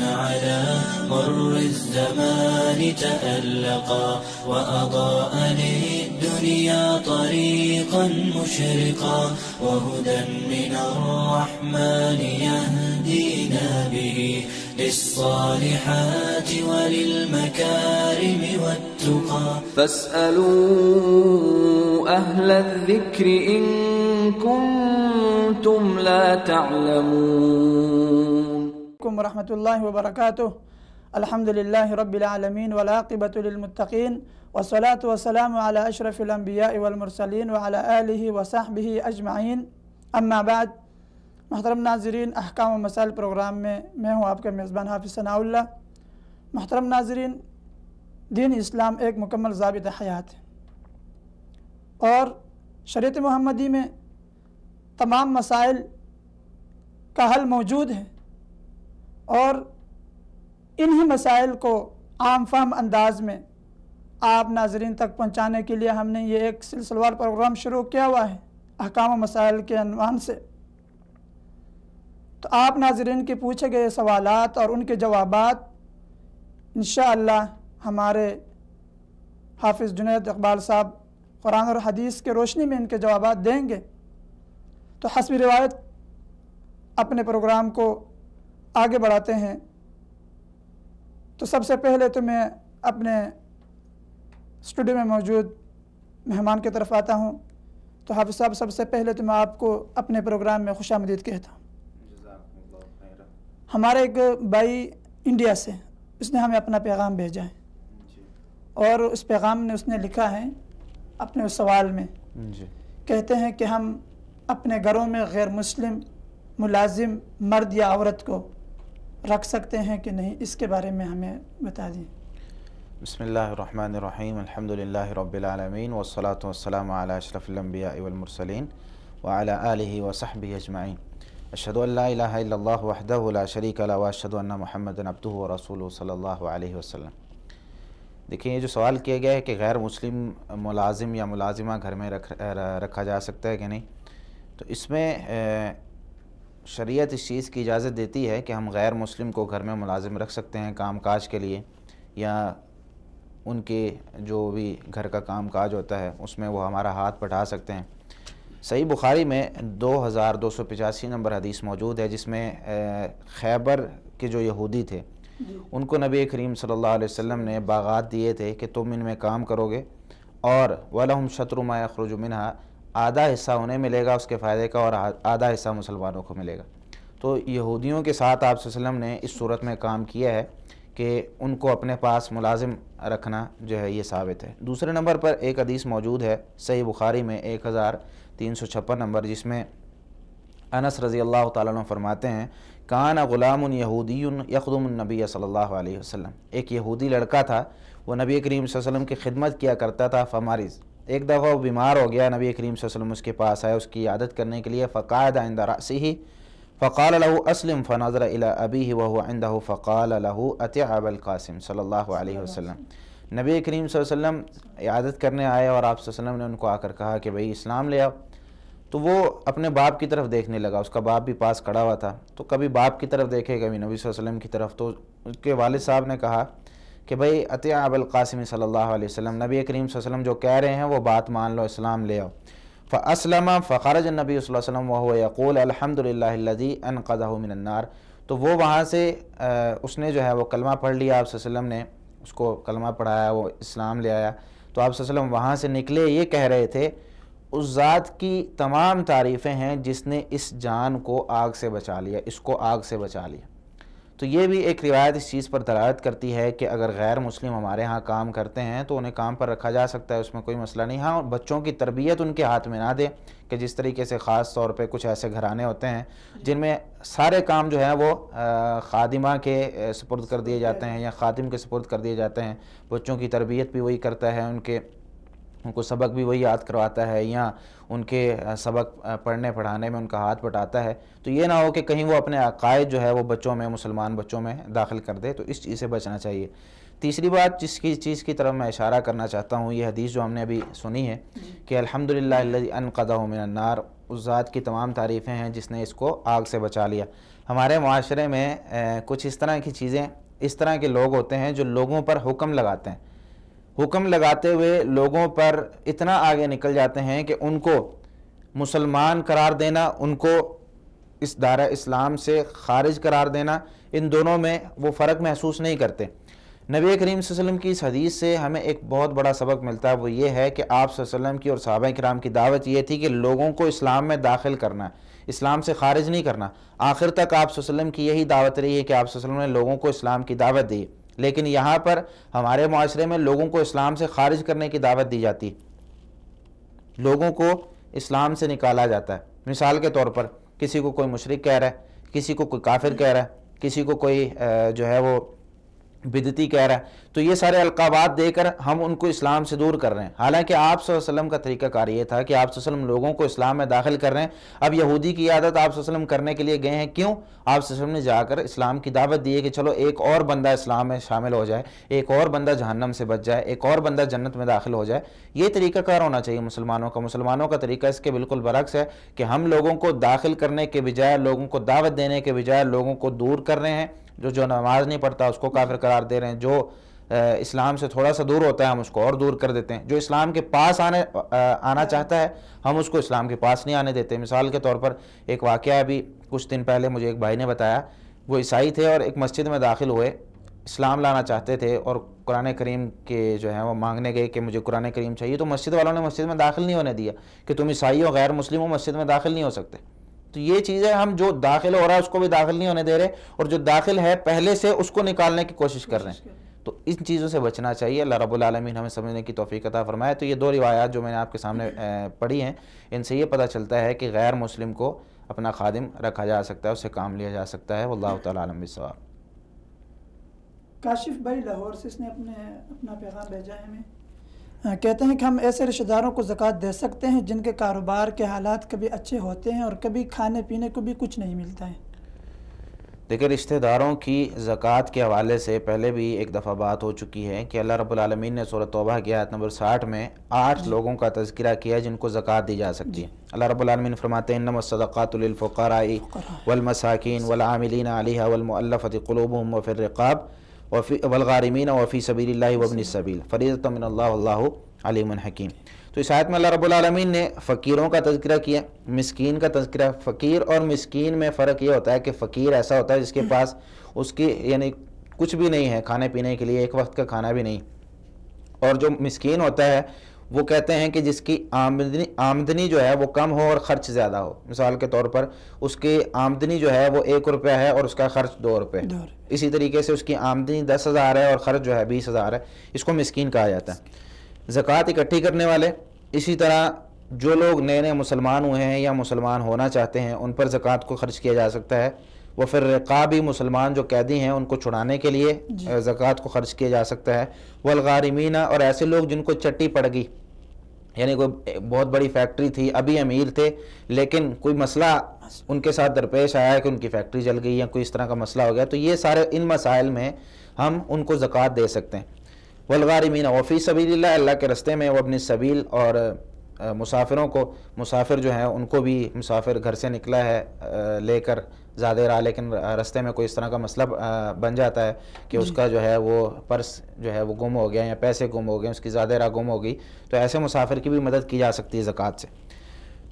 على مر الزمان تألقا وأضاء للدنيا طريقا مشرقا وهدى من الرحمن يهدينا به للصالحات وللمكارم والتقى فاسألوا أهل الذكر إن كنتم لا تعلمون. ورحمة الله وبركاته. الحمد لله رب العالمين والعاقبة للمتقين والصلاة والسلام على أشرف الأنبياء والمرسلين وعلى آله وصحبه أجمعين. اما بعد، محترم ناظرین، احکام و مسائل پروگرام میں ہوں آپ کا میزبان حافظ ثناء اللہ۔ محترم ناظرین، دین اسلام ایک مکمل ضابط حیات ہے اور شریعت محمدی میں تمام مسائل کا حل موجود ہے، اور انہی مسائل کو عام فہم انداز میں آپ ناظرین تک پہنچانے کے لیے ہم نے یہ ایک سلسلہ وار پروگرام شروع کیا ہوا ہے احکام و مسائل کے عنوان سے۔ تو آپ ناظرین کے پوچھے گئے سوالات اور ان کے جوابات انشاءاللہ ہمارے حافظ جنید اقبال صاحب قرآن اور حدیث کے روشنی میں ان کے جوابات دیں گے۔ تو حسب روایت اپنے پروگرام کو آگے بڑھاتے ہیں۔ تو سب سے پہلے تو میں اپنے اسٹوڈیو میں موجود مہمان کی طرف آتا ہوں۔ تو حافظ صاحب، سب سے پہلے تو میں آپ کو اپنے پروگرام میں خوش آمدید کہتا ہوں۔ ہمارے ایک بھائی انڈیا سے، اس نے ہمیں اپنا پیغام بھیجا ہے، اور اس پیغام نے اس نے لکھا ہے اپنے اس سوال میں، کہتے ہیں کہ ہم اپنے گھروں میں غیر مسلم ملازم مرد یا عورت کو رکھ سکتے ہیں کہ نہیں، اس کے بارے میں ہمیں بتا دیں۔ بسم اللہ الرحمن الرحیم، الحمدللہ رب العالمین والصلاة والسلام علی اشرف الانبیاء والمرسلین وعلی آلہ وصحبہ اجمعین۔ اشہد ان لا الہ الا اللہ وحدہ لا شریک لہ واشہد ان محمدا عبدہ ورسولہ صلی اللہ علیہ وسلم۔ دیکھیں، یہ جو سوال کیا گیا ہے کہ غیر مسلم ملازم یا ملازمہ گھر میں رکھا جا سکتا ہے کہ نہیں، تو اس میں شریعت اس چیز کی اجازت دیتی ہے کہ ہم غیر مسلم کو گھر میں ملازم رکھ سکتے ہیں کام کاج کے لیے، یا ان کے جو بھی گھر کا کام کاج ہوتا ہے اس میں وہ ہمارا ہاتھ بٹا سکتے ہیں۔ صحیح بخاری میں 2285 نمبر حدیث موجود ہے، جس میں خیبر کے جو یہودی تھے ان کو نبی کریم صلی اللہ علیہ وسلم نے باغات دیے تھے کہ تم ان میں کام کرو گے، اور وَلَهُمْ شَطْرُ مَا يَخْرُجُ مِنْهَا، آدھا حصہ انہیں ملے گا اس کے فائدے کا اور آدھا حصہ مسلمانوں کو ملے گا۔ تو یہودیوں کے ساتھ آپ صلی اللہ علیہ وسلم نے اس صورت میں کام کیا ہے کہ ان کو اپنے پاس ملازم رکھنا جو ہے یہ ثابت ہے۔ دوسرے نمبر پر ایک حدیث موجود ہے صحیح بخاری میں 1356 نمبر، جس میں انس رضی اللہ تعالیٰ عنہ فرماتے ہیں، کان غلام یہودی یخدم النبی صلی اللہ علیہ وسلم، ایک یہودی لڑکا تھا، وہ نبی کریم صلی اللہ علیہ وسلم کی خدمت کیا کرتا تھا۔ فمارض، ایک دفعہ وہ بیمار ہو گیا، نبی کریم صلی اللہ علیہ وسلم اس کے پاس آئے اس کی عیادت کرنے کے لیے، فقعد عند رأسہ فقال له اسلم فنظر الى ابیہ وهو عنده فقال له اطع ابا القاسم صلی اللہ علیہ وسلم۔ نبی کریم صلی اللہ علیہ وسلم عیادت کرنے آئے اور آپ صلی اللہ علیہ وسلم نے ان کو آ کر کہا کہ بھئی اسلام لے آؤ۔ تو وہ اپنے باپ کی طرف دیکھنے لگا، اس کا باپ بھی پاس کھڑا ہوا تھا، تو کبھی باپ کی طرف دیکھے کبھی نبی صلی اللہ علیہ وسلم کی طرف۔ تو اس کے والد صاحب نے کہا کہ بھئی اطیع ابا القاسم صلی اللہ علیہ وسلم، نبی کریم صلی اللہ علیہ وسلم جو کہہ رہے ہیں وہ بات مان لو، اسلام لے آؤ۔ فاسلم فخرج النبی صلی اللہ علیہ وسلم وهو یقول الحمد للہ الذی انقذہ من النار۔ تو وہ وہاں سے اس نے جو ہے وہ کلمہ پڑھ لیا، آپ صلی اللہ علیہ وسلم نے اس کو کلمہ پڑھایا، وہ اسلام لے آیا۔ تو آپ صلی اللہ علیہ وسلم وہاں سے نکلے، یہ کہہ رہے تھے اس ذات کی تمام تعریفیں ہیں جس نے اس جان کو آگ سے بچا لیا، اس کو آگ سے بچا لیا۔ تو یہ بھی ایک روایت اس چیز پر دلالت کرتی ہے کہ اگر غیر مسلم ہمارے ہاں کام کرتے ہیں تو انہیں کام پر رکھا جا سکتا ہے، اس میں کوئی مسئلہ نہیں۔ ہاں، بچوں کی تربیت ان کے ہاتھ میں نہ دیں، کہ جس طریقے سے خاص طور پہ کچھ ایسے گھرانے ہوتے ہیں جن میں سارے کام جو ہیں وہ خادمہ کے سپرد کر دیے جاتے ہیں یا خادم کے سپرد کر دیے جاتے ہیں، بچوں کی تربیت بھی وہی کرتا ہے، ان کو سبق بھی وہی یاد کرواتا ہے، یا ان کے سبق پڑھنے پڑھانے میں ان کا ہاتھ بٹاتا ہے۔ تو یہ نہ ہو کہ کہیں وہ اپنے عقائد جو ہے وہ بچوں میں، مسلمان بچوں میں داخل کر دے، تو اس چیز سے بچنا چاہیے۔ تیسری بات جس چیز کی طرف میں اشارہ کرنا چاہتا ہوں، یہ حدیث جو ہم نے ابھی سنی ہے کہ الحمدللہ الذی انقذہ من النار، اس ذات کی تمام تعریفیں ہیں جس نے اس کو آگ سے بچا لیا۔ ہمارے معاشرے میں کچھ اس طرح کی چیزیں، اس طرح کے لوگ ہوتے ہیں جو لوگوں پر حکم لگاتے ہیں، حکم لگاتے ہوئے لوگوں پر اتنا آگے نکل جاتے ہیں کہ ان کو مسلمان قرار دینا، ان کو اس دائرہ اسلام سے خارج قرار دینا، ان دونوں میں وہ فرق محسوس نہیں کرتے۔ نبی کریم صلی اللہ علیہ وسلم کی اس حدیث سے ہمیں ایک بہت بڑا سبق ملتا ہے، وہ یہ ہے کہ آپ صلی اللہ علیہ وسلم کی اور صحابہ کرام کی دعوت یہ تھی کہ لوگوں کو اسلام میں داخل کرنا، اسلام سے خارج نہیں کرنا۔ آخر تک آپ صلی اللہ علیہ وسلم کی یہی دعوت رہی ہے کہ آپ صلی اللہ علیہ وسلم نے لوگوں کو اسلام کی دعوت دی، لیکن یہاں پر ہمارے معاشرے میں لوگوں کو اسلام سے خارج کرنے کی دعوت دی جاتی، لوگوں کو اسلام سے نکالا جاتا ہے۔ مثال کے طور پر کسی کو کوئی مشرک کہہ رہا ہے، کسی کو کوئی کافر کہہ رہا ہے، کسی کو کوئی جو ہے وہ بدعتی کہہ رہا ہے، تو یہ سارے القابات دے کر ہم ان کو اسلام سے دور کر رہے ہیں۔ حالانکہ آپ صلی اللہ علیہ وسلم کا طریقہ کار یہ تھا کہ آپ صلی اللہ علیہ وسلم لوگوں کو اسلام میں داخل کر رہے ہیں۔ اب یہودی کی عادت آپ صلی اللہ علیہ وسلم کرنے کے لیے گئے ہیں، کیوں؟ آپ صلی اللہ علیہ وسلم نے جا کر اسلام کی دعوت دی ہے کہ چلو ایک اور بندہ اسلام میں شامل ہو جائے، ایک اور بندہ جہنم سے بچ جائے، ایک اور بندہ جنت میں داخل ہو جائے۔ یہ طریقہ کار ہونا چاہیے مسلمانوں کا۔ مسلمانوں کا طریقہ اس کے بالکل برعکس ہے کہ ہم لوگوں کو داخل کرنے کے بجائے، لوگوں کو دعوت دینے کے بجائے لوگوں کو دور کر رہے ہیں۔ جو نماز نہیں پڑھتا اس کو کافر قرار دے رہے ہیں، جو اسلام سے تھوڑا سا دور ہوتا ہے ہم اس کو اور دور کر دیتے ہیں، جو اسلام کے پاس آنا چاہتا ہے ہم اس کو اسلام کے پاس نہیں آنے دیتے۔ مثال کے طور پر ایک واقعہ ابھی کچھ دن پہلے مجھے ایک بھائی نے بتایا، وہ عیسائی تھے اور ایک مسجد میں داخل ہوئے، اسلام لانا چاہتے تھے اور قرآن کریم کے جو ہے وہ مانگنے گئے کہ مجھے قرآن کریم چاہیے، تو مسجد والوں نے مسجد میں داخل نہیں ہونے دیا کہ تم عیسائی ہو، غیر مسلم ہو، مسجد میں داخل نہیں ہو سکتے۔ تو یہ چیز ہے، ہم جو داخل ہو رہا ہے اس کو بھی داخل نہیں ہونے دے رہے، اور جو داخل ہے پہلے سے اس کو نکالنے کی کوشش کر رہے ہیں۔ تو ان چیزوں سے بچنا چاہیے۔ اللہ رب العالمین ہمیں سمجھنے کی توفیق عطا فرمائے۔ تو یہ دو روایات جو میں نے آپ کے سامنے پڑھی ہیں، ان سے یہ پتہ چلتا ہے کہ غیر مسلم کو اپنا خادم رکھا جا سکتا ہے، اس سے کام لیا جا سکتا ہے۔ واللہ تعالی عالم بالصواب۔ کاشف بھائی لاہور سے اس نے اپنا پیغام بھیجا ہے ہمیں، کہتے ہیں کہ ہم ایسے رشتہ داروں کو زکوٰۃ دے سکتے ہیں جن کے کاروبار کے حالات کبھی اچھے ہوتے ہیں اور کبھی کھانے پینے کو بھی کچھ نہیں ملتا ہے؟ دیکھیں، رشتہ داروں کی زکوٰۃ کے حوالے سے پہلے بھی ایک دفعہ بات ہو چکی ہے کہ اللہ رب العالمین نے سورۃ توبہ کی آیت نمبر 60 میں 8 لوگوں کا تذکرہ کیا ہے جن کو زکوٰۃ دی جا سکتی ہے۔ اللہ رب العالمین فرماتے ہیں انما الصدقات للفقراء والمساکین والعاملین علیہا والمؤلفۃ قلوبہم وفی الرقاب والغارمین وفی سبیل اللہ وابن السبیل فریضۃ من اللہ واللہ علیم حکیم۔ تو اس آیت میں اللہ رب العالمین نے فقیروں کا تذکرہ کیا، مسکین کا تذکرہ۔ فقیر اور مسکین میں فرق یہ ہوتا ہے کہ فقیر ایسا ہوتا ہے جس کے پاس اس کی یعنی کچھ بھی نہیں ہے کھانے پینے کے لیے، ایک وقت کا کھانا بھی نہیں، اور جو مسکین ہوتا ہے وہ کہتے ہیں کہ جس کی آمدنی جو ہے وہ کم ہو اور خرچ زیادہ ہو۔ مثال کے طور پر اس کی آمدنی جو ہے وہ 1 روپیہ ہے اور اس کا خرچ 2 روپے، اسی طریقے سے اس کی آمدنی 10,000 ہے اور خرچ جو ہے 20,000 ہے، اس کو مسکین کہا جاتا ہے۔ زکوٰۃ اکٹھی کرنے والے، اسی طرح جو لوگ نئے نئے مسلمان ہوئے ہیں یا مسلمان ہونا چاہتے ہیں ان پر زکوٰۃ کو خرچ کیا جا سکتا ہے۔ وہ پھر رقابی مسلمان جو قیدی ہیں ان کو چھڑانے کے لیے زکوٰۃ کو خرچ کیا جا سکتا ہے۔ والغارمین، اور ایسے لوگ جن کو چٹی پڑ گئی، یعنی کوئی بہت بڑی فیکٹری تھی، ابھی امیر تھے لیکن کوئی مسئلہ ان کے ساتھ درپیش آیا ہے کہ ان کی فیکٹری جل گئی یا کوئی اس طرح کا مسئلہ ہو گیا، تو یہ سارے ان مسائل میں ہم ان کو زکوٰۃ دے سکتے ہیں۔ والغارمین وفی سبیل اللہ، اللہ کے رستے میں، وابن السبیل، اور مسافروں کو، مسافر جو ہیں ان کو بھی، مسافر گھر سے نکلا ہے لے کر زیادہ راہ، لیکن رستے میں کوئی اس طرح کا مسئلہ بن جاتا ہے کہ اس کا جو ہے وہ پرس جو ہے وہ گم ہو گیا یا پیسے گم ہو گئے، اس کی زیادہ راہ گم ہو گئی، تو ایسے مسافر کی بھی مدد کی جا سکتی ہے زکوٰۃ سے۔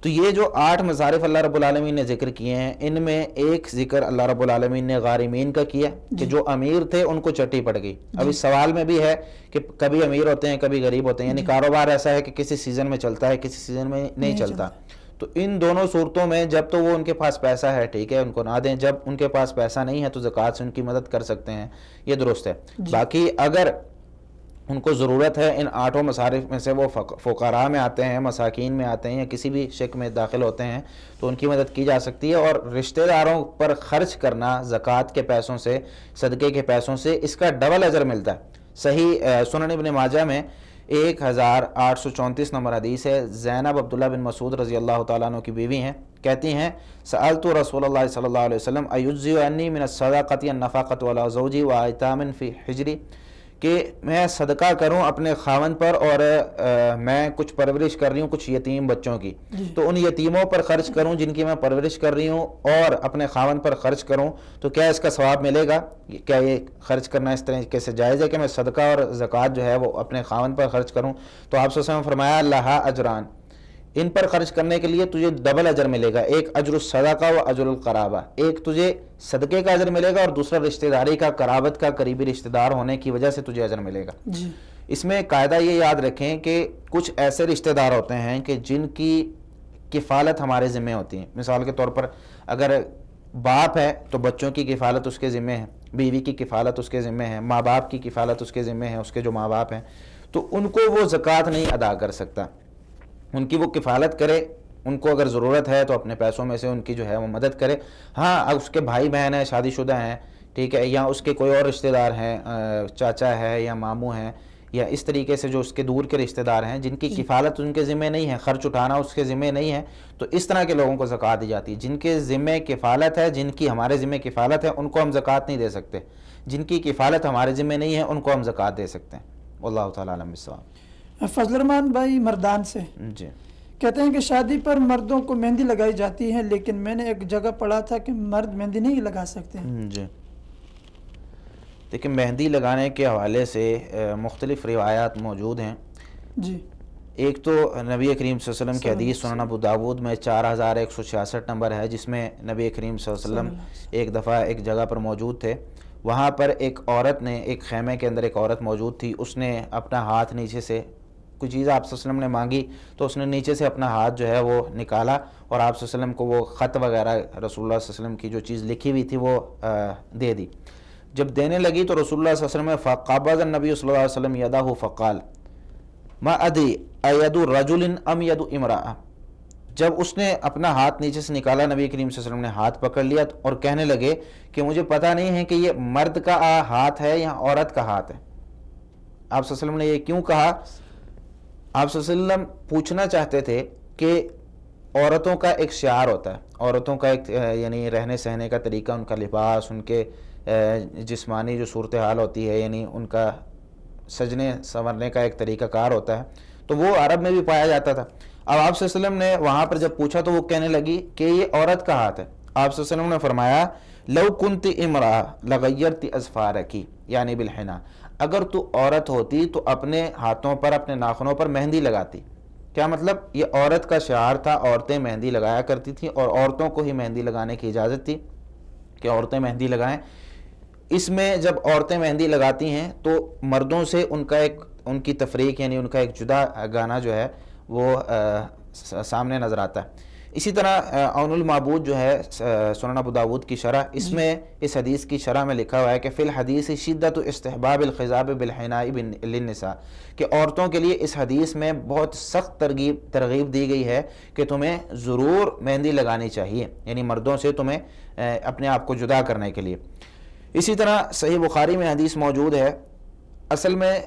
تو یہ جو 8 مصارف اللہ رب العالمین نے ذکر کیے ہیں، ان میں ایک ذکر اللہ رب العالمین نے غارمین کا کیا کہ جو امیر تھے ان کو چٹی پڑ گئی۔ اب اس سوال میں بھی ہے کہ کبھی امیر ہوتے ہیں کبھی غریب ہوتے ہیں، یعنی کاروبار ایسا ہے کہ کسی سیزن میں چلتا ہے کسی سیزن میں نہیں چلتا۔ تو ان دونوں صورتوں میں جب تو وہ ان کے پاس پیسہ ہے ٹھیک ہے ان کو نہ دیں، جب ان کے پاس پیسہ نہیں ہے تو زکوٰۃ سے ان کی مدد کر سکتے ہیں، یہ درست ہے۔ باقی اگر ان کو ضرورت ہے ان 8 مصارف میں سے، وہ فقراء میں آتے ہیں، مساکین میں آتے ہیں یا کسی بھی شک میں داخل ہوتے ہیں، تو ان کی مدد کی جا سکتی ہے۔ اور رشتہ داروں پر خرچ کرنا زکوٰۃ کے پیسوں سے، صدقے کے پیسوں سے، اس کا ڈبل اجر ملتا ہے۔ صحیح سنن ابن ماجہ میں 1834 نمبر حدیث ہے، زینب عبداللہ بن مسعود رضی اللہ تعالیٰ عنہ کی بیوی ہیں، کہتی ہیں سألت رسول اللہ صلی اللہ علیہ وسلم ایجزی عنی من الصدقۃ النفقۃ ولا زوجی وایتام فی حجری، کہ میں صدقہ کروں اپنے خاوند پر، اور میں کچھ پرورش کر رہی ہوں کچھ یتیم بچوں کی، تو ان یتیموں پر خرچ کروں جن کی میں پرورش کر رہی ہوں، اور اپنے خاوند پر خرچ کروں، تو کیا اس کا ثواب ملے گا؟ کیا یہ خرچ کرنا اس طریقے سے جائز ہے کہ میں صدقہ اور زکوٰۃ جو ہے وہ اپنے خاوند پر خرچ کروں؟ تو آپ صلی اللہ علیہ وسلم نے فرمایا لہا اجران، ان پر خرچ کرنے کے لیے تجھے ڈبل اجر ملے گا، ایک اجر الصدقہ و اجر القرابہ، ایک تجھے صدقے کا اجر ملے گا اور دوسرا رشتہ داری کا، قرابت کا، قریبی رشتہ دار ہونے کی وجہ سے تجھے اجر ملے گا۔ اس میں قاعدہ یہ یاد رکھیں کہ کچھ ایسے رشتہ دار ہوتے ہیں کہ جن کی کفالت ہمارے ذمہ ہوتی ہیں۔ مثال کے طور پر اگر باپ ہے تو بچوں کی کفالت اس کے ذمہ ہے، بیوی کی کفالت اس کے ذمہ ہے، ماں باپ کی کفالت اس کے ذمہ ہے، اس کے جو ماں باپ ہیں، تو ان کو وہ زکوٰۃ نہیں ادا کر سکتا، ان کی وہ کفالت کرے، ان کو اگر ضرورت ہے تو اپنے پیسوں میں سے ان کی جو ہے وہ مدد کرے۔ ہاں اس کے بھائی بہن ہیں، شادی شدہ ہیں، ٹھیک ہے، یا اس کے کوئی اور رشتہ دار ہیں، چاچا ہے یا ماموں ہیں، یا اس طریقے سے جو اس کے دور کے رشتہ دار ہیں جن کی کفالت ان کے ذمہ نہیں ہے، خرچ اٹھانا اس کے ذمہ نہیں ہے، تو اس طرح کے لوگوں کو زکوٰۃ دی جاتی ہے۔ جن کے ذمہ کفالت ہے، جن کی ہمارے ذمہ کفالت ہے، ان کو ہم زکوٰۃ نہیں دے سکتے، جن کی کفالت ہمارے ذمہ نہیں ہے ان کو ہم زکوٰۃ دے سکتے ہیں۔ واللہ تعالیٰ عالم بالصواب۔ فضل الرحمان بھائی مردان سے جی کہتے ہیں کہ شادی پر مردوں کو مہندی لگائی جاتی ہے، لیکن میں نے ایک جگہ پڑھا تھا کہ مرد مہندی نہیں لگا سکتے۔ جی دیکھیں، مہندی لگانے کے حوالے سے مختلف روایات موجود ہیں۔ جی ایک تو نبی کریم صلی اللہ علیہ وسلم کی حدیث سنن ابو داود میں 4166 نمبر ہے، جس میں نبی کریم صلی اللہ علیہ وسلم ایک دفعہ ایک جگہ پر موجود تھے، وہاں پر ایک عورت نے، ایک خیمے کے اندر ایک عورت موجود تھی، اس نے اپنا ہاتھ نیچے سے کوئی چیز آپ صلی اللہ علیہ وسلم نے مانگی، تو اس نے نیچے سے اپنا ہاتھ جو ہے وہ نکالا اور آپ صلی اللہ علیہ وسلم کو وہ خط وغیرہ رسول اللہ صلی اللہ علیہ وسلم کی جو چیز لکھی ہوئی تھی وہ دے دی۔ جب دینے لگی تو رسول اللہ صلی اللہ علیہ وسلم فقبض النبی صلی اللہ علیہ وسلم یدہ فقال ما ادری اید رجل ام ید امرأہ، جب اس نے اپنا ہاتھ نیچے سے نکالا نبی کریم صلی اللہ علیہ وسلم نے ہاتھ پکڑ لیا اور کہنے لگے کہ مجھے پتہ نہیں ہے کہ یہ مرد کا ہاتھ ہے یا عورت کا ہاتھ ہے۔ آپ صلی اللہ علیہ وسلم نے یہ کیوں کہا؟ آپ صلی اللہ علیہ وسلم پوچھنا چاہتے تھے کہ عورتوں کا ایک شعار ہوتا ہے، عورتوں کا ایک یعنی رہنے سہنے کا طریقہ، ان کا لباس، ان کے جسمانی جو صورتحال ہوتی ہے، یعنی ان کا سجنے سنورنے کا ایک طریقہ کار ہوتا ہے، تو وہ عرب میں بھی پایا جاتا تھا۔ اب آپ صلی اللہ علیہ وسلم نے وہاں پر جب پوچھا تو وہ کہنے لگی کہ یہ عورت کا ہاتھ ہے۔ آپ صلی اللہ علیہ وسلم نے فرمایا لو کنت امرأ لغیرت اظفارکی یعنی بالحنا، اگر تو عورت ہوتی تو اپنے ہاتھوں پر، اپنے ناخنوں پر مہندی لگاتی۔ کیا مطلب؟ یہ عورت کا شعار تھا، عورتیں مہندی لگایا کرتی تھیں اور عورتوں کو ہی مہندی لگانے کی اجازت تھی کہ عورتیں مہندی لگائیں۔ اس میں جب عورتیں مہندی لگاتی ہیں تو مردوں سے ان کی تفریق یعنی ان کا ایک جدا گانا جو ہے وہ سامنے نظر آتا ہے۔ اسی طرح عون المعبود جو ہے سنن ابو داود کی شرح، اس میں اس حدیث کی شرح میں لکھا ہوا ہے کہ فی الحدیث شدت استحباب الخضاب بالحناء للنساء، کہ عورتوں کے لیے اس حدیث میں بہت سخت ترغیب دی گئی ہے کہ تمہیں ضرور مہندی لگانی چاہیے، یعنی مردوں سے تمہیں اپنے آپ کو جدا کرنے کے لیے۔ اسی طرح صحیح بخاری میں حدیث موجود ہے، اصل میں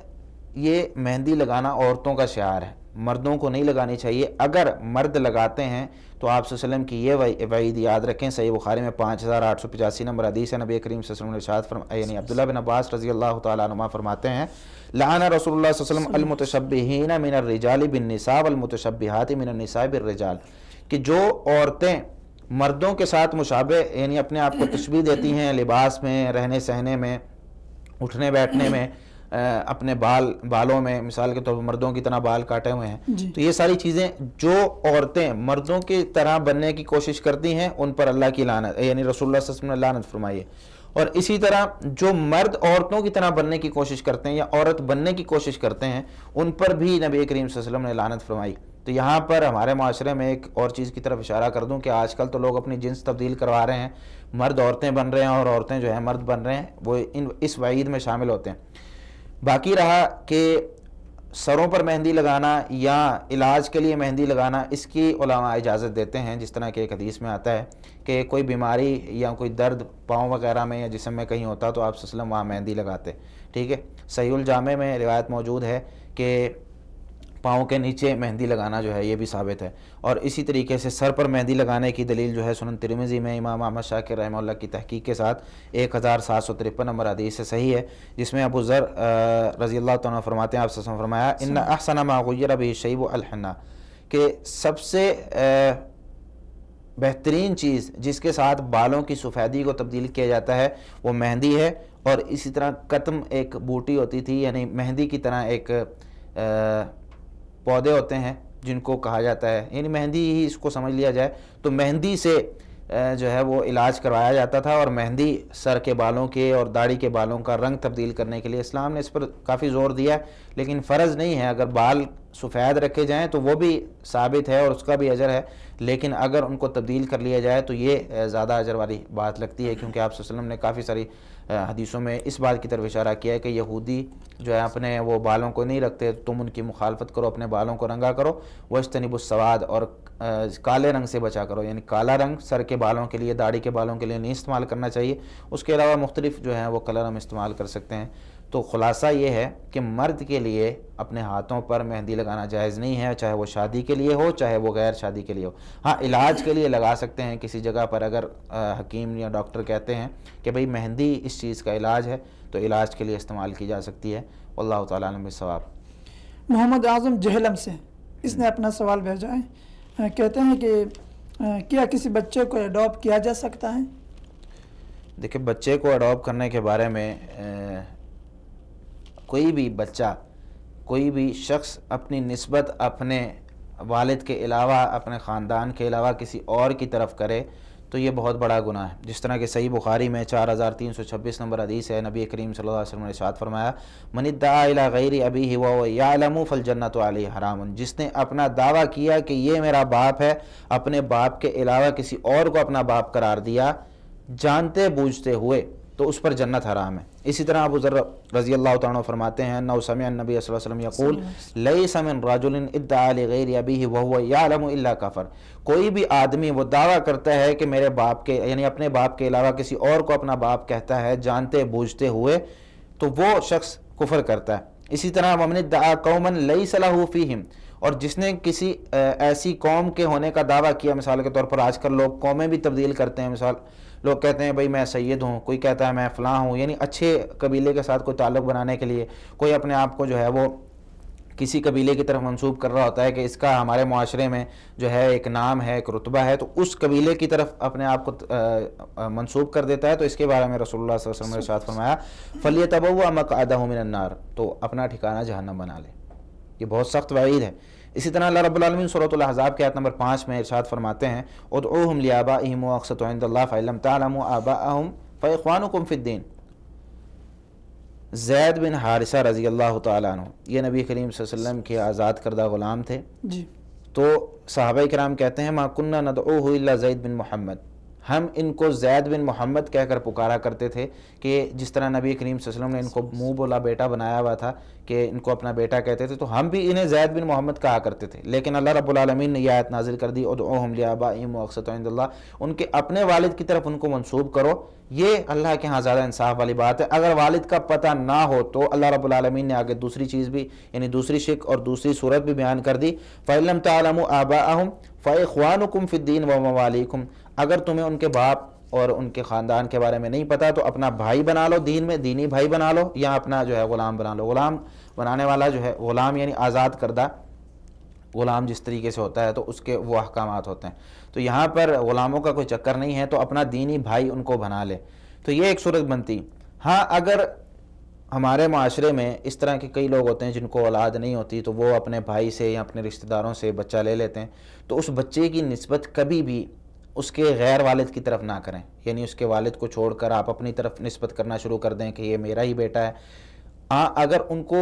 یہ مہندی لگانا عورتوں کا شعار ہے، مردوں کو نہیں لگانی چاہیے۔ اگر مرد لگاتے ہیں تو آپ صلی اللہ علیہ وسلم کی یہ وعید یاد رکھیں، صحیح بخاری میں 5885 نمبر حدیث ہے، نبی کریم صلی اللہ علیہ وسلم نے یعنی عبداللہ بن عباس رضی اللہ تعالیٰ عنہما فرماتے ہیں لعن رسول اللہ صلی اللہ علیہ وسلم المتشبہین من الرجال بالنساء والمتشبہات من النساء بالرجال، کہ جو عورتیں مردوں کے ساتھ مشابہ یعنی اپنے آپ کو تشبیہ دیتی ہیں لباس میں، رہنے سہنے میں، اٹھنے بیٹھنے میں، اپنے بالوں میں، مثال کے طور پر مردوں کی طرح بال کاٹے ہوئے ہیں، تو یہ ساری چیزیں جو عورتیں مردوں کی طرح بننے کی کوشش کرتی ہیں ان پر اللہ کی لعنت یعنی رسول اللہ صلی اللہ علیہ وسلم نے لعنت فرمائی ہے۔ اور اسی طرح جو مرد عورتوں کی طرح بننے کی کوشش کرتے ہیں یا عورت بننے کی کوشش کرتے ہیں ان پر بھی نبی کریم صلی اللہ علیہ وسلم نے لعنت فرمائی۔ تو یہاں پر ہمارے معاشرے میں ایک اور چیز کی طرف اشارہ کر دوں کہ آج کل تو لوگ اپنی جنس تبدیل کروا رہے ہیں، مرد عورتیں بن رہے ہیں اور عورتیں جو ہیں مرد بن رہے ہیں، وہ اس وعید میں شامل ہوتے ہیں۔ باقی رہا کہ سروں پر مہندی لگانا یا علاج کے لیے مہندی لگانا، اس کی علماء اجازت دیتے ہیں، جس طرح کہ ایک حدیث میں آتا ہے کہ کوئی بیماری یا کوئی درد پاؤں وغیرہ میں یا جسم میں کہیں ہوتا تو آپ صلی اللہ علیہ وسلم وہاں مہندی لگاتے، ٹھیک ہے۔ صحیح الجامع میں روایت موجود ہے کہ پاؤں کے نیچے مہندی لگانا جو ہے یہ بھی ثابت ہے. اور اسی طریقے سے سر پر مہندی لگانے کی دلیل جو ہے سنن ترمذی میں امام احمد شاکر رحمہ اللہ کی تحقیق کے ساتھ 1753 نمبر حدیث سے صحیح ہے، جس میں ابو ذر رضی اللہ تعالیٰ عنہ فرماتے ہیں، آپ سے فرمایا ان احسن ما غیر به الشیب الحنہ، کہ سب سے بہترین چیز جس کے ساتھ بالوں کی سفیدی کو تبدیل کیا جاتا ہے وہ مہندی ہے. اور اسی طرح قطم ایک بوٹی ہوتی تھی، یعنی مہندی کی طرح ایک پودے ہوتے ہیں جن کو کہا جاتا ہے، یعنی مہندی ہی اس کو سمجھ لیا جائے، تو مہندی سے جو ہے وہ علاج کروایا جاتا تھا. اور مہندی سر کے بالوں کے اور داڑھی کے بالوں کا رنگ تبدیل کرنے کے لیے اسلام نے اس پر کافی زور دیا ہے، لیکن فرض نہیں ہے. اگر بال سفید رکھے جائیں تو وہ بھی ثابت ہے اور اس کا بھی اجر ہے، لیکن اگر ان کو تبدیل کر لیا جائے تو یہ زیادہ اجر والی بات لگتی ہے، کیونکہ آپ صلی اللہ علیہ وسلم نے کافی ساری حدیثوں میں اس بات کی طرف اشارہ کیا ہے کہ یہودی جو ہے اپنے وہ بالوں کو نہیں رکھتے، تم ان کی مخالفت کرو، اپنے بالوں کو رنگا کرو. وَاجْتَنِبُوا السَّوَادَ، اور کالے رنگ سے بچا کرو، یعنی کالا رنگ سر کے بالوں کے لیے، داڑھی کے بالوں کے لیے نہیں استعمال کرنا چاہیے. اس کے علاوہ مختلف جو ہیں وہ کلر ہم استعمال کر سکتے ہیں. تو خلاصہ یہ ہے کہ مرد کے لیے اپنے ہاتھوں پر مہندی لگانا جائز نہیں ہے، چاہے وہ شادی کے لیے ہو چاہے وہ غیر شادی کے لیے ہو. ہاں علاج کے لیے لگا سکتے ہیں کسی جگہ پر، اگر حکیم یا ڈاکٹر کہتے ہیں کہ بھئی مہندی اس چیز کا علاج ہے تو علاج کے لیے استعمال کی جا سکتی ہے. واللہ تعالیٰ عنہ بالصواب. محمد اعظم جہلم سے اس نے اپنا سوال بھیجا ہے، کہتے ہیں کہ کیا کسی بچے کو اڈاپٹ کیا جا سکتا ہے؟ دیکھیں بچے کو اڈاپٹ کرنے کے بارے میں کوئی بھی بچہ، کوئی بھی شخص اپنی نسبت اپنے والد کے علاوہ، اپنے خاندان کے علاوہ کسی اور کی طرف کرے تو یہ بہت بڑا گناہ ہے. جس طرح کہ صحیح بخاری میں 4326 نمبر حدیث ہے، نبی کریم صلی اللہ علیہ وسلم نے ارشاد فرمایا من ادعا الی غیر ابیہ وهو یعلم فالجنۃ علیہ حرام، جس نے اپنا دعویٰ کیا کہ یہ میرا باپ ہے، اپنے باپ کے علاوہ کسی اور کو اپنا باپ قرار دیا جانتے بوجھتے ہوئے، تو اس پر جنت حرام ہے. اسی طرح ابو ذر رضی اللہ تعالیٰ عنہ فرماتے ہیں انہ سمع النبی صلی اللہ علیہ وسلم یقول لیس من رجل ادعا لغیر ابیہ وهو یعلم الا کفر، کوئی بھی آدمی وہ دعویٰ کرتا ہے کہ میرے باپ کے، یعنی اپنے باپ کے علاوہ کسی اور کو اپنا باپ کہتا ہے جانتے بوجھتے ہوئے، تو وہ شخص کفر کرتا ہے. اسی طرح ومن ادعا قوما لیس له فیہم، اور جس نے کسی ایسی قوم کے ہونے کا دعویٰ کیا، مثال کے طور پر آج کل لوگ قومیں بھی تبدیل کرتے ہیں، مثال لوگ کہتے ہیں بھئی میں سید ہوں، کوئی کہتا ہے میں فلاں ہوں، یعنی اچھے قبیلے کے ساتھ کوئی تعلق بنانے کے لیے کوئی اپنے آپ کو جو ہے وہ کسی قبیلے کی طرف منسوب کر رہا ہوتا ہے کہ اس کا ہمارے معاشرے میں جو ہے ایک نام ہے، ایک رتبہ ہے، تو اس قبیلے کی طرف اپنے آپ کو منسوب کر دیتا ہے. تو اس کے بارے میں رسول اللہ صلی اللہ علیہ وسلم نے ارشاد فرمایا فَلْيَتَبَوَّأْ مَقْعَدَهُ مِنَ النَّارِ، تو اپنا ٹھکانہ جہنم بنا لے. یہ بہت سخت وعید ہے. اسی طرح اللہ رب العالمین سورۃ الاحزاب کے آیت نمبر 5 میں ارشاد فرماتے ہیں ادعوہم لآبائہم واقسط عند اللہ فإن لم تعلموا آباءہم فإخوانکم فی الدین. زید بن حارثہ رضی اللہ تعالیٰ عنہ یہ نبی کریم صلی اللہ علیہ وسلم کے آزاد کردہ غلام تھے. جی. تو صحابہ کرام کہتے ہیں ما کننا ندعوہ الا زید بن محمد، ہم ان کو زید بن محمد کہہ کر پکارا کرتے تھے، کہ جس طرح نبی کریم صلی اللہ علیہ وسلم نے ان کو منہ بولا بیٹا بنایا ہوا تھا کہ ان کو اپنا بیٹا کہتے تھے، تو ہم بھی انہیں زید بن محمد کہا کرتے تھے. لیکن اللہ رب العالمین نے یہ آیت نازل کر دی ادعوہم لآبائہم واقسطوا عند اللہ، ان کے اپنے والد کی طرف ان کو منسوب کرو. یہ اللہ کے ہاں زیادہ انصاف والی بات ہے. اگر والد کا پتہ نہ ہو تو اللہ رب العالمین نے آگے دوسری چیز بھی، یعنی دوسری شک اور دوسری صورت بھی بیان کر دی فَإِن لَمْ تَعْلَمُوا آبَاءَهُمْ فَإِخْوَانُكُمْ فِي الدِّينِ وَمَوَالِيكُمْ، اگر تمہیں ان کے باپ اور ان کے خاندان کے بارے میں نہیں پتا تو اپنا بھائی بنا لو دین میں، دینی بھائی بنا لو، یا اپنا جو ہے غلام بنا لو. غلام بنانے والا جو ہے غلام یعنی آزاد کردہ غلام جس طریقے سے ہوتا ہے تو اس کے وہ احکامات ہوتے ہیں. تو یہاں پر غلاموں کا کوئی چکر نہیں ہے، تو اپنا دینی بھائی ان کو بنا لے. تو یہ ایک صورت بنتی. ہاں اگر ہمارے معاشرے میں اس طرح کے کئی لوگ ہوتے ہیں جن کو اولاد نہیں ہوتی، تو وہ اپنے بھائی سے یا اپنے رشتہ داروں سے بچہ لے لیتے ہیں، تو اس بچے کی نسبت کبھی بھی اس کے غیر والد کی طرف نہ کریں. یعنی اس کے والد کو چھوڑ کر آپ اپنی طرف نسبت کرنا شروع کر دیں کہ یہ میرا ہی بیٹا ہے. اگر ان کو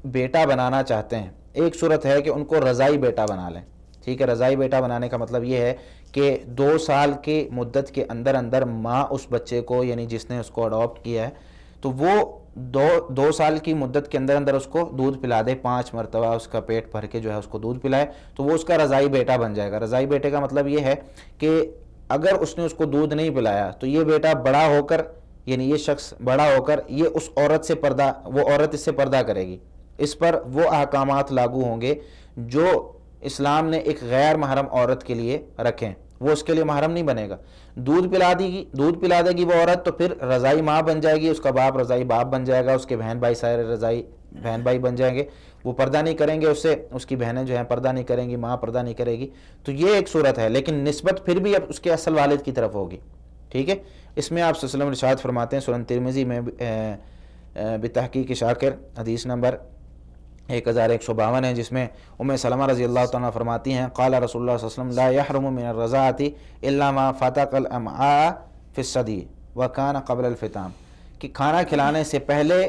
بیٹا بنانا چاہتے ہیں، ایک صورت ہے کہ ان کو رضائی بیٹا بنا لیں. ٹھیک ہے، رضائی بیٹا بنانے کا مطلب یہ ہے کہ 2 سال کی مدت کے اندر اندر ماں اس بچے کو، یعنی جس نے اس کو اڈاپٹ کیا ہے، تو وہ 2 سال کی مدت کے اندر اندر اس کو دودھ پلا دے، 5 مرتبہ اس کا پیٹ بھر کے جو ہے اس کو دودھ پلائے، تو وہ اس کا رضائی بیٹا بن جائے گا. رضائی بیٹے کا مطلب یہ ہے کہ اگر اس نے اس کو دودھ نہیں پلایا تو یہ بیٹا بڑا ہو کر، یعنی یہ شخص بڑا ہو کر یہ اس عورت سے پردہ، وہ عورت اس سے پردہ کرے گی. اس پر وہ احکامات لاگو ہوں گے جو اسلام نے ایک غیر محرم عورت کے لیے رکھیں، وہ اس کے لیے محرم نہیں بنے گا۔ دودھ پلا دے گی وہ عورت تو پھر رضائی ماں بن جائے گی، اس کا باپ رضائی باپ بن جائے گا، اس کے بہن بھائی سارے رضائی بہن بھائی بن جائیں گے، وہ پردہ نہیں کریں گے، اس کی بہنیں جو ہیں پردہ نہیں کریں گی، ماں پردہ نہیں کرے گی۔ تو یہ ایک صورت ہے، لیکن نسبت پھر بھی اب اس کے اصل والد کی طرف ہوگی، ٹھیک ہے۔ اس میں آپ صلی اللہ علیہ وسلم ارشاد فرماتے ہیں سنن ترمذی میں بتحقیق شاکر حدیث نمبر 1152 ہے، جس میں ام سلمہ رضی اللہ تعالیٰ فرماتی ہیں قال رسول اللہ صلی اللہ علیہ وسلم لا يحرم من الرضاعة الا ما فتق الامعاء في الثدي وكان قبل الفطام، کہ کھانا کھلانے سے پہلے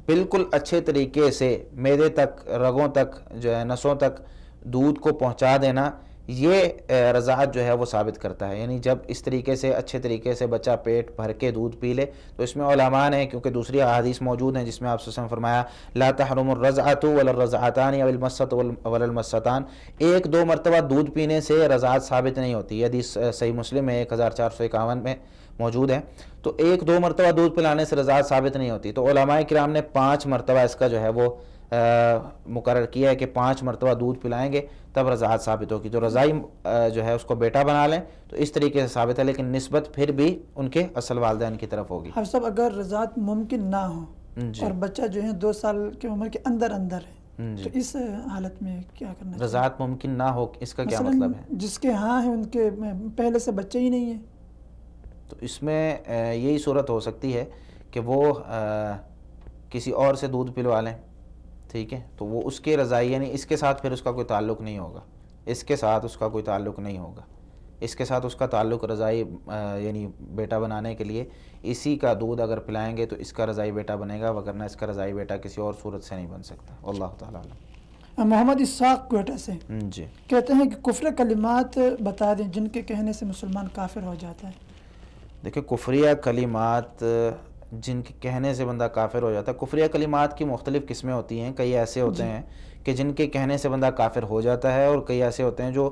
بالکل اچھے طریقے سے معدے تک، رگوں تک، جو ہے نسوں تک دودھ کو پہنچا دینا، یہ رضاعت جو ہے وہ ثابت کرتا ہے۔ یعنی جب اس طریقے سے اچھے طریقے سے بچہ پیٹ بھر کے دودھ پی لے، تو اس میں علماء نے، کیونکہ دوسری احادیث موجود ہیں جس میں آپ صلی اللہ علیہ وسلم فرمایا لا تحرم الرضعۃ ولا الرضعتان او المسۃ ولا المستان، ایک دو مرتبہ دودھ پینے سے رضاعت ثابت نہیں ہوتی۔ یہ حدیث صحیح مسلم میں 1451 میں موجود ہے۔ تو ایک دو مرتبہ دودھ پلانے سے رضاعت ثابت نہیں ہوتی، تو علماء کرام نے 5 مرتبہ اس کا جو ہے وہ مقرر کیا ہے کہ 5 مرتبہ دودھ پلائیں گے تب رضاعت ثابت ہوگی۔ تو رضائی جو ہے اس کو بیٹا بنا لیں تو اس طریقے سے ثابت ہے، لیکن نسبت پھر بھی ان کے اصل والدین کی طرف ہوگی۔ حافظ صاحب اگر رضاعت ممکن نہ ہو اور بچہ جو ہے 2 سال کی عمر کے اندر ہے، تو اس حالت میں کیا کرنا چاہیے؟ رضاعت ممکن نہ ہو اس کا کیا مثلاً مطلب ہے؟ جس کے ہاں ہیں ان کے پہلے سے بچے ہی نہیں ہیں، تو اس میں یہی صورت ہو سکتی ہے کہ وہ کسی اور سے دودھ پلوا لیں، ٹھیک ہے، تو وہ اس کے رضائی، یعنی اس کے ساتھ پھر اس کا کوئی تعلق نہیں ہوگا، اس کے ساتھ اس کا کوئی تعلق نہیں ہوگا، اس کے ساتھ اس کا تعلق رضائی یعنی بیٹا بنانے کے لیے اسی کا دودھ اگر پلائیں گے تو اس کا رضائی بیٹا بنے گا، وگرنہ اس کا رضائی بیٹا کسی اور صورت سے نہیں بن سکتا۔ اللہ تعالیٰ عالم۔ محمد اسحاق کوئٹہ سے جی کہتے ہیں کہ کفر کلمات بتا دیں جن کے کہنے سے مسلمان کافر ہو جاتا ہے۔ دیکھیں، کفریہ کلمات جن کے کہنے سے بندہ کافر ہو جاتا ہے، کفریہ کلمات کی مختلف قسمیں ہوتی ہیں۔ کئی ایسے ہوتے ہیں کہ جن کے کہنے سے بندہ کافر ہو جاتا ہے، اور کئی ایسے ہوتے ہیں جو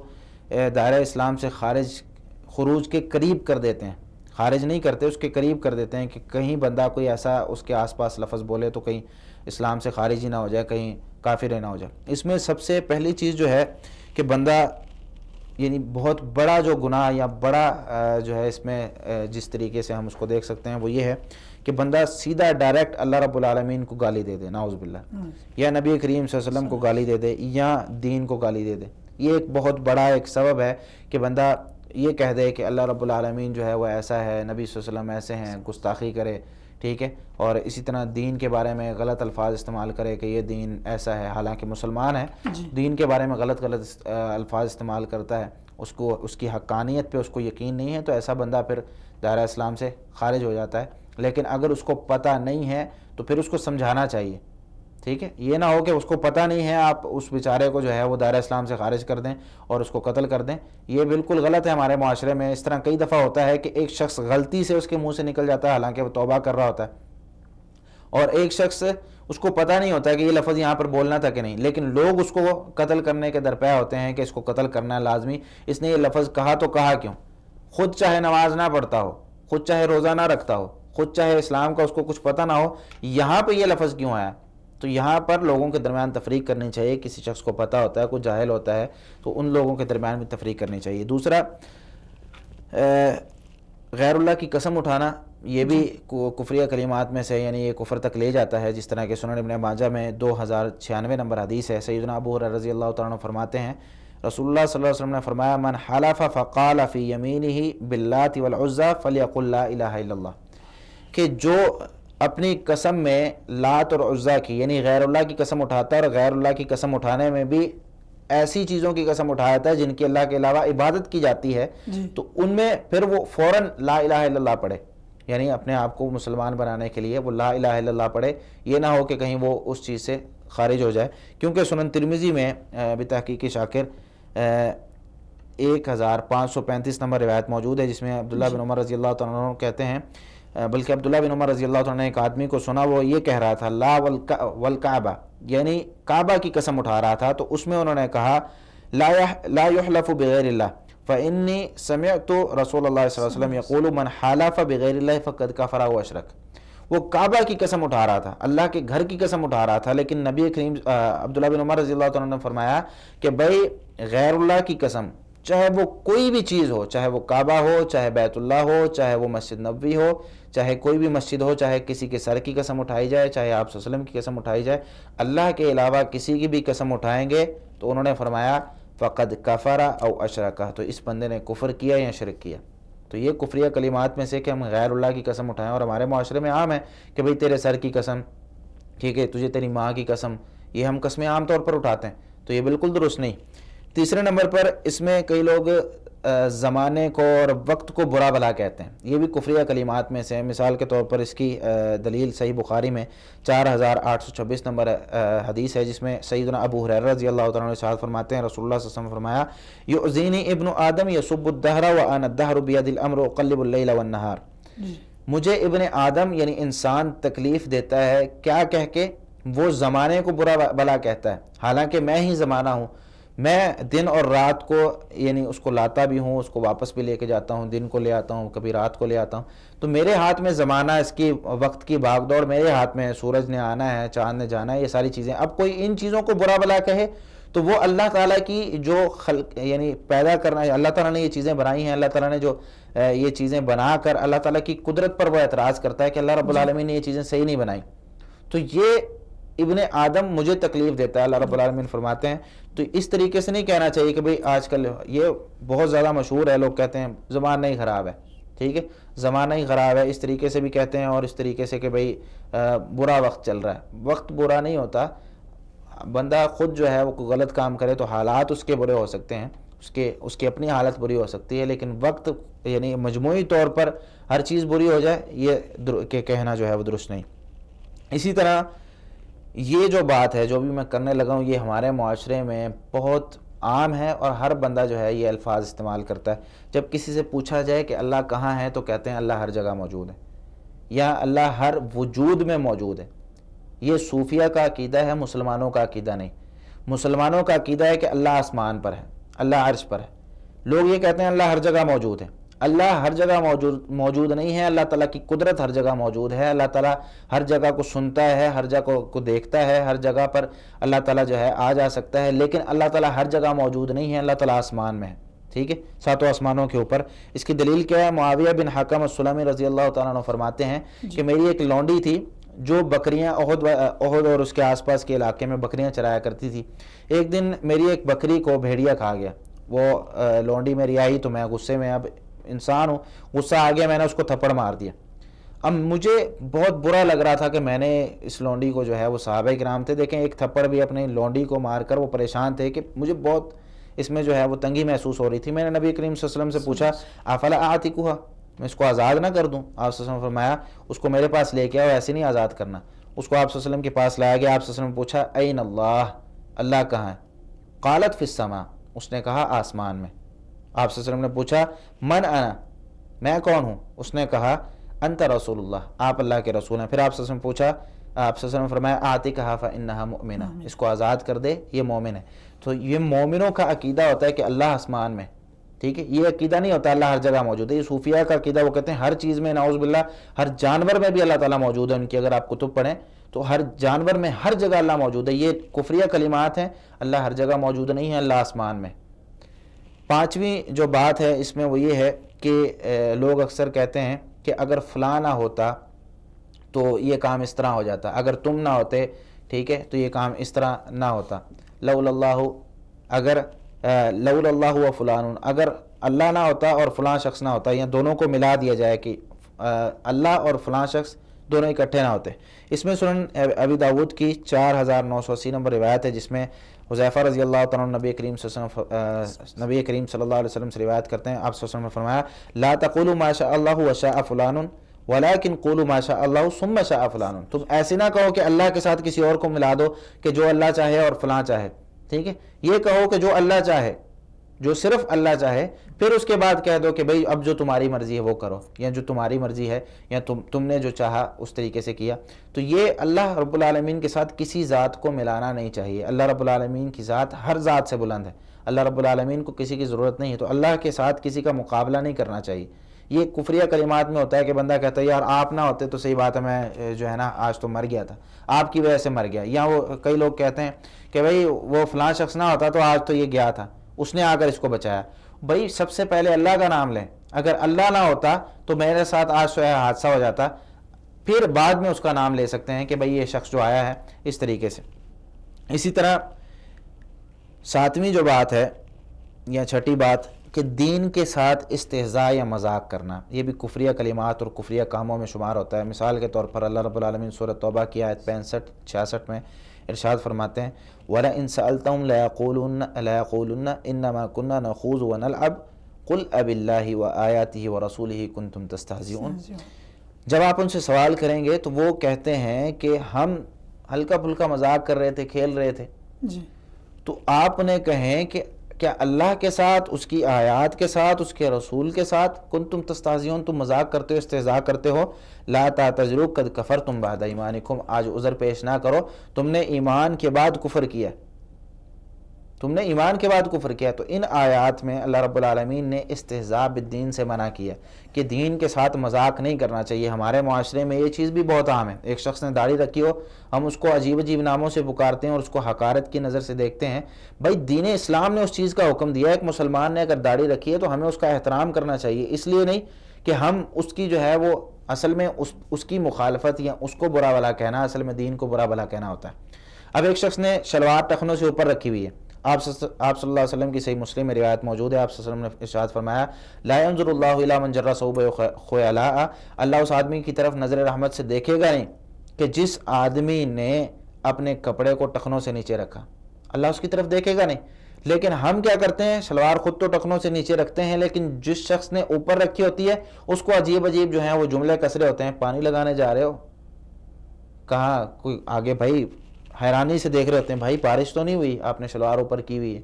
دائرہ اسلام سے خروج کے قریب کر دیتے ہیں، خارج نہیں کرتے، اس کے قریب کر دیتے ہیں کہ کہیں بندہ کوئی ایسا اس کے آس پاس لفظ بولے تو کہیں اسلام سے خارج ہی نہ ہو جائے، کہیں کافر ہی نہ ہو جائے۔ اس میں سب سے پہلی چیز جو ہے کہ بندہ یعنی بہت بڑا جو گناہ یا بڑا جو ہے اس میں جس طریقے سے ہم اس کو دیکھ سکتے ہیں وہ یہ ہے کہ بندہ سیدھا ڈائریکٹ اللہ رب العالمین کو گالی دے دے، نعوذ باللہ، یا نبی کریم صلی اللہ علیہ وسلم کو گالی دے دے، یا دین کو گالی دے دے۔ یہ ایک بہت بڑا ایک سبب ہے کہ بندہ یہ کہہ دے کہ اللہ رب العالمین جو ہے وہ ایسا ہے، نبی صلی اللہ علیہ وسلم ایسے ہیں، گستاخی کرے، ٹھیک ہے، اور اسی طرح دین کے بارے میں غلط الفاظ استعمال کرے کہ یہ دین ایسا ہے، حالانکہ مسلمان ہے، دین کے بارے میں غلط الفاظ استعمال کرتا ہے، اس کی حقانیت پہ اس کو یقین نہیں ہے، تو ایسا بندہ پھر دائرہ اسلام سے خارج ہو جاتا ہے۔ لیکن اگر اس کو پتہ نہیں ہے تو پھر اس کو سمجھانا چاہیے، ٹھیک ہے، یہ نہ ہو کہ اس کو پتہ نہیں ہے آپ اس بیچارے کو جو ہے وہ دائرہ اسلام سے خارج کر دیں اور اس کو قتل کر دیں۔ یہ بالکل غلط ہے ہمارے معاشرے میں۔ اس طرح کئی دفعہ ہوتا ہے کہ ایک شخص غلطی سے اس کے منہ سے نکل جاتا ہے حالانکہ وہ توبہ کر رہا ہوتا ہے، اور ایک شخص اس کو پتہ نہیں ہوتا کہ یہ لفظ یہاں پر بولنا تھا کہ نہیں، لیکن لوگ اس کو قتل کرنے کے درپے ہوتے ہیں کہ اس کو قتل کرنا ہے لازمی، اس نے یہ لفظ کہا تو کہا کیوں؟ خود چاہے نماز نہ پڑھتا ہو، خود چاہے روزہ نہ رکھتا ہو، خود چاہے اسلام کا اس کو کچھ پتہ نہ ہو، یہاں پہ یہ لفظ کیوں آیا؟ تو یہاں پر لوگوں کے درمیان تفریق کرنی چاہیے۔ کسی شخص کو پتہ ہوتا ہے، کوئی جاہل ہوتا ہے، تو ان لوگوں کے درمیان بھی تفریق کرنی چاہیے۔ دوسرا، غیر اللہ کی قسم اٹھانا، یہ بھی کفریہ کلمات میں سے، یعنی یہ کفر تک لے جاتا ہے، جس طرح کہ سنن ابن ماجہ میں 2096 نمبر حدیث ہے۔ سیدنا ابو ہریرہ رضی اللہ تعالیٰ عنہ فرماتے ہیں رسول اللہ صلی اللہ علیہ وسلم نے فرمایا من حلف فقال فی یمینہ باللات والعزی فلیقل لا الہ الا اللہ، کہ جو اپنی قسم میں لات اور عزیٰ کی یعنی غیر اللہ کی قسم اٹھاتا ہے، اور غیر اللہ کی قسم اٹھانے میں بھی ایسی چیزوں کی قسم اٹھاتا ہے جن کی اللہ کے علاوہ عبادت کی جاتی ہے، تو ان میں پھر وہ فوراً لا الہ الا اللہ پڑھے، یعنی اپنے آپ کو مسلمان بنانے کے لیے وہ لا الہ الا اللہ پڑھے۔ یہ نہ ہو کہ کہیں وہ اس چیز سے خارج ہو جائے، کیونکہ سنن ترمذی میں بتحقیق شاکر 1535 نمبر روایت موجود ہے، جس میں عبداللہ بن عمر رضی اللہ تعالیٰ عنہ کہتے ہیں، بلکہ عبداللہ بن عمر رضی اللہ تعالیٰ عنہ نے ایک آدمی کو سنا، وہ یہ کہہ رہا تھا لا والکعبہ، یعنی کعبہ کی قسم اٹھا رہا تھا، تو اس میں انہوں نے کہا لا یحلف بغیر اللہ فإنی سمعت رسول اللہ صلی اللہ علیہ وسلم یقول من حلف بغیر اللہ فقد کفر و اشرک۔ وہ کعبہ کی قسم اٹھا رہا تھا، اللہ کے گھر کی قسم اٹھا رہا تھا، لیکن نبی کریم عبداللہ بن عمر رضی اللہ عنہ نے فرمایا کہ بھائی غیر اللہ کی قسم، چاہے وہ کوئی بھی چیز ہو، چاہے وہ کعبہ ہو، چاہے بیت اللہ ہو، چاہے وہ مسجد نبوی ہو، چاہے کوئی بھی مسجد ہو، چاہے کسی کے سر کی قسم اٹھائی جائے، چاہے آپ صلی اللہ علیہ وسلم کی قسم اٹھائی جائے، اللہ کے علاوہ کسی کی بھی قسم اٹھائیں گے تو انہوں نے فرمایا فقد کفر او اشرک، تو اس بندے نے کفر کیا یا شرک کیا۔ تو یہ کفریہ کلمات میں سے کہ ہم غیر اللہ کی قسم اٹھائیں، اور ہمارے معاشرے میں عام ہے کہ بھئی تیرے سر کی قسم، ٹھیک ہے، تجھے تیری ماں کی قسم، یہ ہم قسمیں عام طور پر اٹھاتے ہیں، تو یہ بالکل درست نہیں۔ تیسرے نمبر پر اس میں کئی لوگ زمانے کو اور وقت کو برا بھلا کہتے ہیں، یہ بھی کفریہ کلمات میں سے ہیں۔ مثال کے طور پر اس کی دلیل صحیح بخاری میں 4826 نمبر حدیث ہے، جس میں سیدنا ابو ہریرہ رضی اللہ تعالیٰ عنہ ارشاد فرماتے ہیں رسول اللہ صلی اللہ علیہ وسلم فرمایا یؤذینی ابن آدم یسب الدہر وانا الدہر بید الامر اقلب اللیل والنہار، مجھے ابن آدم یعنی انسان تکلیف دیتا ہے کیا کہہ کے، وہ زمانے کو برا بھلا کہتا ہے، حالانکہ میں ہی زمانہ ہوں، میں دن اور رات کو یعنی اس کو لاتا بھی ہوں، اس کو واپس بھی لے کے جاتا ہوں، دن کو لے آتا ہوں، کبھی رات کو لے آتا ہوں، تو میرے ہاتھ میں زمانہ، اس کی وقت کی بھاگ دوڑ میرے ہاتھ میں ہے، سورج نے آنا ہے، چاند نے جانا ہے، یہ ساری چیزیں۔ اب کوئی ان چیزوں کو برا بھلا کہے تو وہ اللہ تعالیٰ کی جو خلق یعنی پیدا کرنا ہے، اللہ تعالیٰ نے یہ چیزیں بنائی ہیں، اللہ تعالیٰ نے جو یہ چیزیں بنا کر اللہ تعالیٰ کی قدرت پر وہ اعتراض کرتا ہے کہ اللہ رب العالمین نے یہ چیزیں صحیح نہیں بنائی، تو یہ ابن آدم مجھے تکلیف دیتا ہے، اللہ رب العالمین فرماتے ہیں۔ تو اس طریقے سے نہیں کہنا چاہیے کہ بھئی آج کل یہ بہت زیادہ مشہور ہے، لوگ کہتے ہیں زمانہ ہی خراب ہے، ٹھیک ہے، زمانہ ہی خراب ہے، اس طریقے سے بھی کہتے ہیں، اور اس طریقے سے کہ بھئی برا وقت چل رہا ہے۔ وقت برا نہیں ہوتا، بندہ خود جو ہے وہ کوئی غلط کام کرے تو حالات اس کے برے ہو سکتے ہیں، اس کی اپنی حالت بری ہو سکتی ہے، لیکن وقت یعنی مجموعی طور پر ہر چیز بری ہو جائے یہ کہنا جو ہے وہ درست نہیں۔ اسی طرح یہ جو بات ہے جو بھی میں کرنے لگا ہوں، یہ ہمارے معاشرے میں بہت عام ہے، اور ہر بندہ جو ہے یہ الفاظ استعمال کرتا ہے۔ جب کسی سے پوچھا جائے کہ اللہ کہاں ہے تو کہتے ہیں اللہ ہر جگہ موجود ہے، یا اللہ ہر وجود میں موجود ہے۔ یہ صوفیہ کا عقیدہ ہے، مسلمانوں کا عقیدہ نہیں۔ مسلمانوں کا عقیدہ ہے کہ اللہ آسمان پر ہے، اللہ عرش پر ہے۔ لوگ یہ کہتے ہیں اللہ ہر جگہ موجود ہے۔ اللہ ہر جگہ موجود نہیں ہے، اللہ تعالیٰ کی قدرت ہر جگہ موجود ہے، اللہ تعالیٰ ہر جگہ کو سنتا ہے، ہر جگہ کو دیکھتا ہے، ہر جگہ پر اللہ تعالیٰ جو ہے آ جا سکتا ہے، لیکن اللہ تعالیٰ ہر جگہ موجود نہیں ہے، اللہ تعالیٰ آسمان میں ہے، ٹھیک ہے، ساتوں آسمانوں کے اوپر۔ اس کی دلیل کیا ہے؟ معاویہ بن حکم السلمی رضی اللہ تعالیٰ عنہ فرماتے ہیں کہ میری ایک لونڈی تھی جو بکریاں احد اور اس کے آس پاس کے علاقے میں بکریاں چرایا کرتی تھی۔ ایک دن میری ایک بکری کو بھیڑیا کھا گیا، وہ لونڈی میری آئی تو میں غصے میں، اب انسان ہوں، غصہ آ گیا، میں نے اس کو تھپڑ مار دیا۔ اب مجھے بہت برا لگ رہا تھا کہ میں نے اس لونڈی کو جو ہے، وہ صحابہ کرام تھے، دیکھیں ایک تھپڑ بھی اپنے لونڈی کو مار کر وہ پریشان تھے کہ مجھے بہت اس میں جو ہے وہ تنگی محسوس ہو رہی تھی۔ میں نے نبی کریم صلی اللہ علیہ وسلم سے پوچھا افلا اعتقها، میں اس کو آزاد نہ کر دوں؟ آپ صلی اللہ علیہ وسلم نے فرمایا اس کو میرے پاس لے کے آؤ، ایسے نہیں آزاد کرنا۔ اس کو آپ صلی اللہ علیہ وسلم کے پاس لایا گیا، آپ صلی اللہ علیہ وسلم نے پوچھا این اللہ، اللہ کہاں ہے؟ قالت فی السماء، اس نے کہا آسمان میں۔ آپ صلی اللہ علیہ وسلم نے پوچھا من انا، میں کون ہوں؟ اس نے کہا انت رسول اللہ، آپ اللہ کے رسول ہیں۔ پھر آپ صلی اللہ علیہ وسلم نے پوچھا، آپ صلی اللہ علیہ وسلم نے فرمایا اعتقها فانها مؤمنہ، اس کو آزاد کر دے، یہ مومن ہے۔ تو یہ مومنوں کا عقیدہ ہوتا ہے کہ اللہ آسمان میں، ٹھیک ہے، یہ عقیدہ نہیں ہوتا اللہ ہر جگہ موجود ہے۔ یہ صوفیہ کا عقیدہ، وہ کہتے ہیں ہر چیز میں، نعوذ باللہ، ہر جانور میں بھی اللہ تعالیٰ موجود ہے۔ ان کی اگر آپ کتب پڑھیں تو ہر جانور میں ہر جگہ اللہ موجود ہے۔ یہ کفریہ کلمات ہیں، اللہ ہر جگہ موجود نہیں ہے، اللہ آسمان میں۔ پانچویں جو بات ہے اس میں وہ یہ ہے کہ لوگ اکثر کہتے ہیں کہ اگر فلاں نہ ہوتا تو یہ کام اس طرح ہو جاتا، اگر تم نہ ہوتے، ٹھیک ہے، تو یہ کام اس طرح نہ ہوتا۔ لولا اللہ، اگر لولا اللہ و فلان، اگر اللہ نہ ہوتا اور فلاں شخص نہ ہوتا، یا دونوں کو ملا دیا جائے کہ اللہ اور فلاں شخص دونوں اکٹھے نہ ہوتے۔ اس میں سنن ابی داود کی 4980 نمبر روایت ہے، جس میں حذیفہ رضی اللہ تعالیٰ عنہ نبی کریم صلی اللہ علیہ وسلم سے روایت کرتے ہیں، آپ صلی اللہ علیہ وسلم نے فرمایا لا تقولوا ما شاء اللہ وشاء فلان ولیکن قولوا ما شاء اللہ ثم شاء فلان، تم ایسے نہ کہو کہ اللہ کے ساتھ کسی اور کو ملا دو کہ جو اللہ چاہے اور فلاں چاہے، ٹھیک ہے، یہ کہو کہ جو اللہ چاہے، جو صرف اللہ چاہے، پھر اس کے بعد کہہ دو کہ بھئی اب جو تمہاری مرضی ہے وہ کرو، یا جو تمہاری مرضی ہے، یا تم نے جو چاہا اس طریقے سے کیا۔ تو یہ اللہ رب العالمین کے ساتھ کسی ذات کو ملانا نہیں چاہیے۔ اللہ رب العالمین کی ذات ہر ذات سے بلند ہے، اللہ رب العالمین کو کسی کی ضرورت نہیں ہے، تو اللہ کے ساتھ کسی کا مقابلہ نہیں کرنا چاہیے۔ یہ کفریہ کلمات میں ہوتا ہے کہ بندہ کہتا ہے یار آپ نہ ہوتے تو صحیح بات ہے میں جو ہے نا آج تو مر گیا تھا، آپ کی وجہ سے مر گیا. یا وہ کئی لوگ کہتے ہیں کہ بھائی وہ فلاں شخص نہ ہوتا تو آج تو یہ گیا تھا، اس نے آ کر اس کو بچایا. بھائی سب سے پہلے اللہ کا نام لیں. اگر اللہ نہ ہوتا تو میرے ساتھ آج جو ہے حادثہ ہو جاتا، پھر بعد میں اس کا نام لے سکتے ہیں کہ بھئی یہ شخص جو آیا ہے اس طریقے سے. اسی طرح 7ویں جو بات ہے یا 6ٹھی بات کہ دین کے ساتھ استہزاء یا مذاق کرنا، یہ بھی کفریہ کلمات اور کفریہ کاموں میں شمار ہوتا ہے. مثال کے طور پر اللہ رب العالمین سورۃ توبہ کی آیت 65-66 میں ارشاد فرماتے ہیں وَلَئِن سَأَلْتَهُمْ لَيَقُولُنَّ إِنَّمَا كُنَّا نَخُوضُ وَنَلْعَبُ قُلْ أَبِاللَّهِ وَآيَاتِهِ وَرَسُولِهِ كُنْتُمْ تَسْتَهْزِئُونَ. جب آپ ان سے سوال کریں گے تو وہ کہتے ہیں کہ ہم ہلکا پھلکا مذاق کر رہے تھے، کھیل رہے تھے. تو آپ نے کہیں کہ کیا اللہ کے ساتھ، اس کی آیات کے ساتھ، اس کے رسول کے ساتھ کنتم تستہزئون، تم مذاق کرتے ہو، استہزاء کرتے ہو. لا تعتذروا قد کفرتم بعد ایمانکم، آج عذر پیش نہ کرو، تم نے ایمان کے بعد کفر کیا، تم نے ایمان کے بعد کفر کیا. تو ان آیات میں اللہ رب العالمین نے استہزاء بالدین سے منع کیا کہ دین کے ساتھ مذاق نہیں کرنا چاہیے. ہمارے معاشرے میں یہ چیز بھی بہت عام ہے. ایک شخص نے داڑھی رکھی ہو، ہم اس کو عجیب عجیب ناموں سے پکارتے ہیں اور اس کو حقارت کی نظر سے دیکھتے ہیں. بھائی دین اسلام نے اس چیز کا حکم دیا ہے. ایک مسلمان نے اگر داڑھی رکھی ہے تو ہمیں اس کا احترام کرنا چاہیے، اس لیے نہیں کہ ہم اس کی جو ہے وہ اصل میں اس کی مخالفت یا اس کو برا بھلا کہنا، اصل میں دین کو برا بھلا کہنا ہوتا ہے. اب ایک شخص نے شلوار ٹخنوں سے اوپر رکھی ہوئی ہے. آپ صلی اللہ علیہ وسلم کی صحیح مسلم میں روایت موجود ہے. آپ صلی اللہ علیہ وسلم نے ارشاد فرمایا لا ينظر اللہ الی من جر ثوبہ خیلاء، اللہ اس آدمی کی طرف نظر رحمت سے دیکھے گا نہیں کہ جس آدمی نے اپنے کپڑے کو ٹخنوں سے نیچے رکھا. اللہ اس کی طرف دیکھے گا نہیں. لیکن ہم کیا کرتے ہیں، شلوار خود تو ٹخنوں سے نیچے رکھتے ہیں، لیکن جس شخص نے اوپر رکھی ہوتی ہے اس کو عجیب عجیب جو ہیں وہ جملے کس رہے ہوتے ہیں. پانی لگانے جا رہے ہو، کہاں کوئی آگے بھائی حیرانی سے دیکھ رہے ہوتے ہیں، بھائی بارش تو نہیں ہوئی، آپ نے شلوار اوپر کی ہوئی ہے،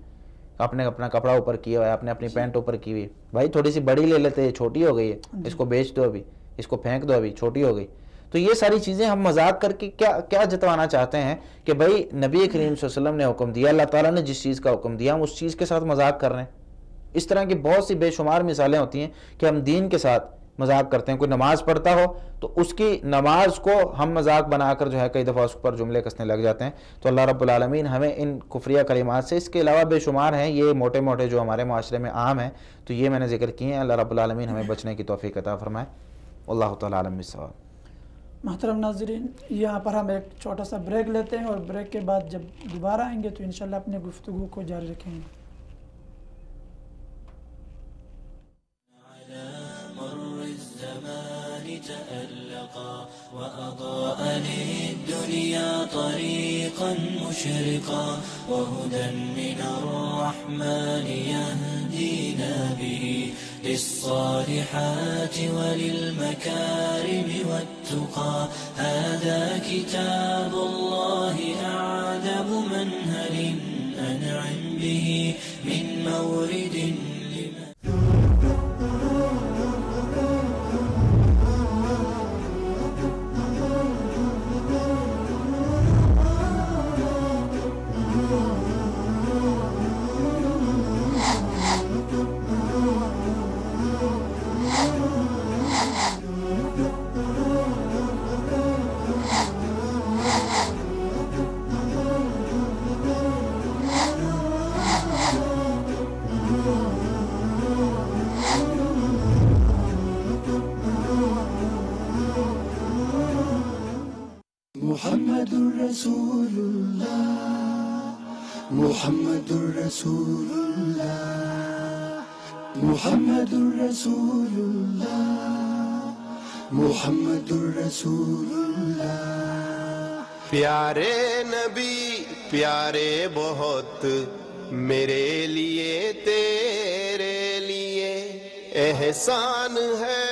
آپ نے اپنا کپڑا اوپر کیا ہوا ہے، آپ نے اپنی پینٹ اوپر کی ہوئی ہے. بھائی تھوڑی سی بڑی لے لیتے، چھوٹی ہو گئی ہے، اس کو بیچ دو، ابھی اس کو پھینک دو، ابھی چھوٹی ہو گئی. تو یہ ساری چیزیں ہم مذاق کر کے کیا جتوانا چاہتے ہیں کہ بھائی نبی کریم صلی اللہ علیہ وسلم نے حکم دیا، اللہ تعالیٰ نے جس چیز کا حکم دیا ہم اس چیز کے ساتھ مذاق کر رہے ہیں. اس طرح کی بہت سی بے شمار مثالیں ہوتی ہیں کہ ہم دین کے ساتھ مذاق کرتے ہیں. کوئی نماز پڑھتا ہو تو اس کی نماز کو ہم مذاق بنا کر جو ہے کئی دفعہ اس پر جملے کسنے لگ جاتے ہیں. تو اللہ رب العالمین ہمیں ان کفریہ کلمات سے، اس کے علاوہ بے شمار ہیں یہ موٹے موٹے جو ہمارے معاشرے میں عام ہیں، تو یہ میں نے ذکر کیے ہیں. اللہ رب العالمین ہمیں بچنے کی توفیق عطا فرمائے. اللہ تعالیٰ عالم بالصواب. محترم ناظرین، یہاں پر ہم ایک چھوٹا سا بریک لیتے ہیں اور بریک کے بعد جب دوبارہ آئیں گے تو انشاءاللہ اپنے گفتگو کو جاری رکھیں گے. وأضاء للدنيا طريقا مشرقا وهدى من الرحمن يهدينا به للصالحات وللمكارم والتقى. هذا كتاب الله أعذب منهل أنعم به من مورد محمد رسول الله محمد رسول الله محمد رسول الله محمد رسول الله. پیارے نبی پیارے بہت میرے لیے تیرے لیے، احسان ہے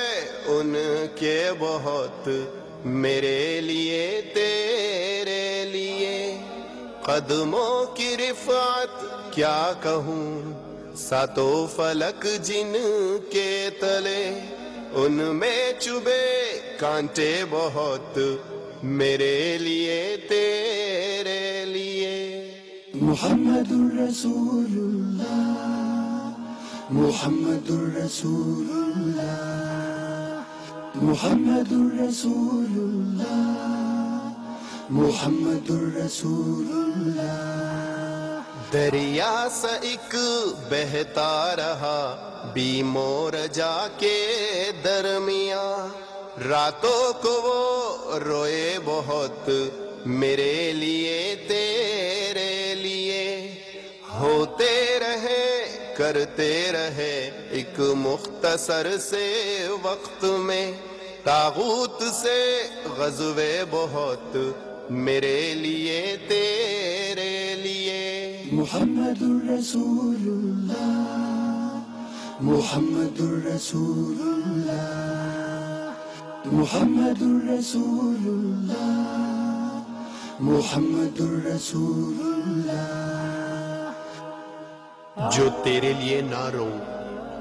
ان کے بہت میرے لیے تیرے لیے. قدموں کی رفعت کیا کہوں، ساتوں فلک جن کے تلے، ان میں چبھے کانٹے بہت میرے لیے تیرے لیے. محمد رسول اللہ محمد رسول اللہ محمد رسول اللہ محمد رسول اللہ دریا سا ایک بہتا رہا بیم و رجا کے درمیان راتوں کو وہ روئے بہت میرے لیے تیرے لیے ہوتے رہے کرتے رہے ایک مختصر سے وقت میں طاغوت سے غزوے بہت میرے لیے تیرے لیے محمد رسول اللہ محمد رسول اللہ محمد رسول اللہ محمد رسول اللہ جو تیرے لیے نہ رو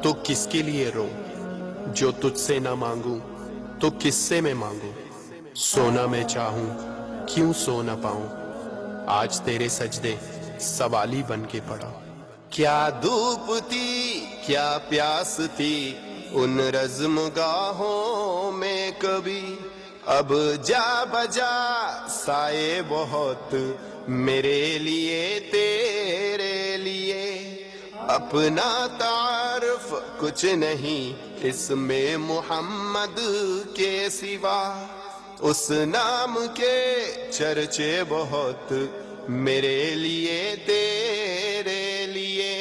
تو کس کے لیے رو جو تجھ سے نہ مانگوں تو کس سے میں مانگوں سونا میں چاہوں کیوں سو نہ پاؤں آج تیرے سجدے سوالی بن کے پڑا کیا دھوپ تھی کیا پیاس تھی ان رزم گاہوں میں کبھی اب جا بجا سائے بہت میرے لیے تیرے لیے اپنا تعارف کچھ نہیں اس میں محمد کے سوا اس نام کے چرچے بہت میرے لیے تیرے لیے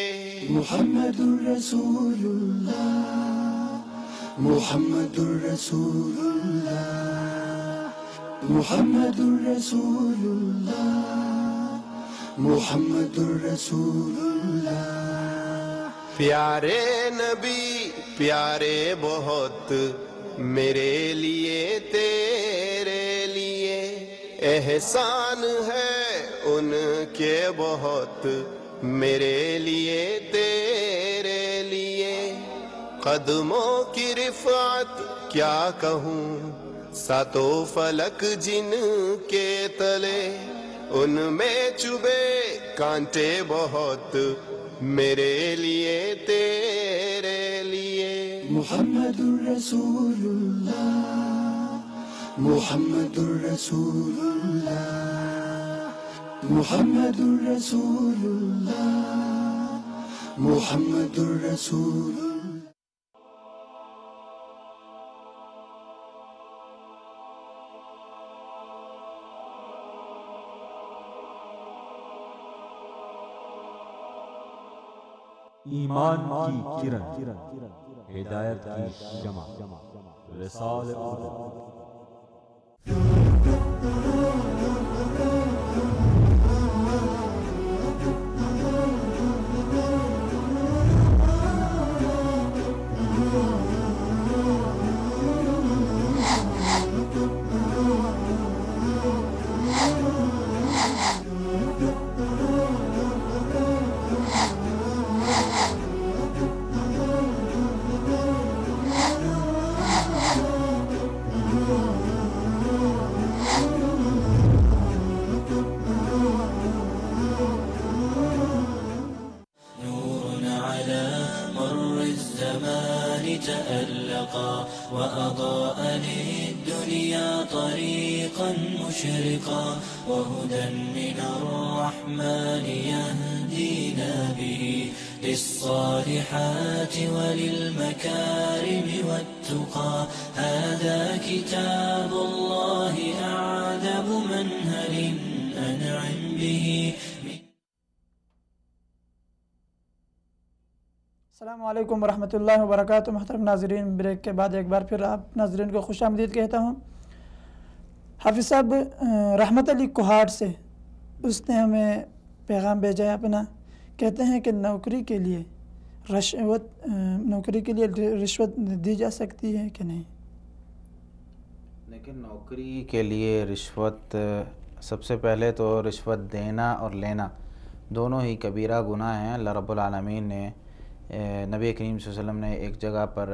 محمد رسول اللہ محمد رسول اللہ محمد رسول اللہ محمد رسول اللہ پیارے نبی پیارے بہت میرے لیے تیرے لیے احسان ہے ان کے بہت میرے لیے تیرے لیے قدموں کی رفعت کیا کہوں ساتوں فلک جن کے تلے ان میں چبھے کانٹے بہت میرے لیے تیرے لیے محمد رسول اللہ محمد رسول اللہ محمد رسول اللہ محمد رسول اللہ ایمان کی کرن ہدایت کی شمع رسال اردو تألقا وأضاء للدنيا طريقا مشرقا وهدى من الرحمن يهدينا به للصالحات وللمكارم والتقى هذا كتاب الله أعذب منهل أنعم به السلام علیکم ورحمۃ اللہ وبرکاتہ۔ محترم ناظرین، بریک کے بعد ایک بار پھر آپ ناظرین کو خوش آمدید کہتا ہوں۔ حافظ صاحب رحمت علی کوہاٹ سے اس نے ہمیں پیغام بھیجا ہے اپنا، کہتے ہیں کہ نوکری کے لیے رشوت دی جا سکتی ہے کہ نہیں؟ لیکن نوکری کے لیے رشوت، سب سے پہلے تو رشوت دینا اور لینا دونوں ہی کبیرہ گناہ ہیں۔ اللہ رب العالمین نے، نبی کریم صلی اللہ علیہ وسلم نے ایک جگہ پر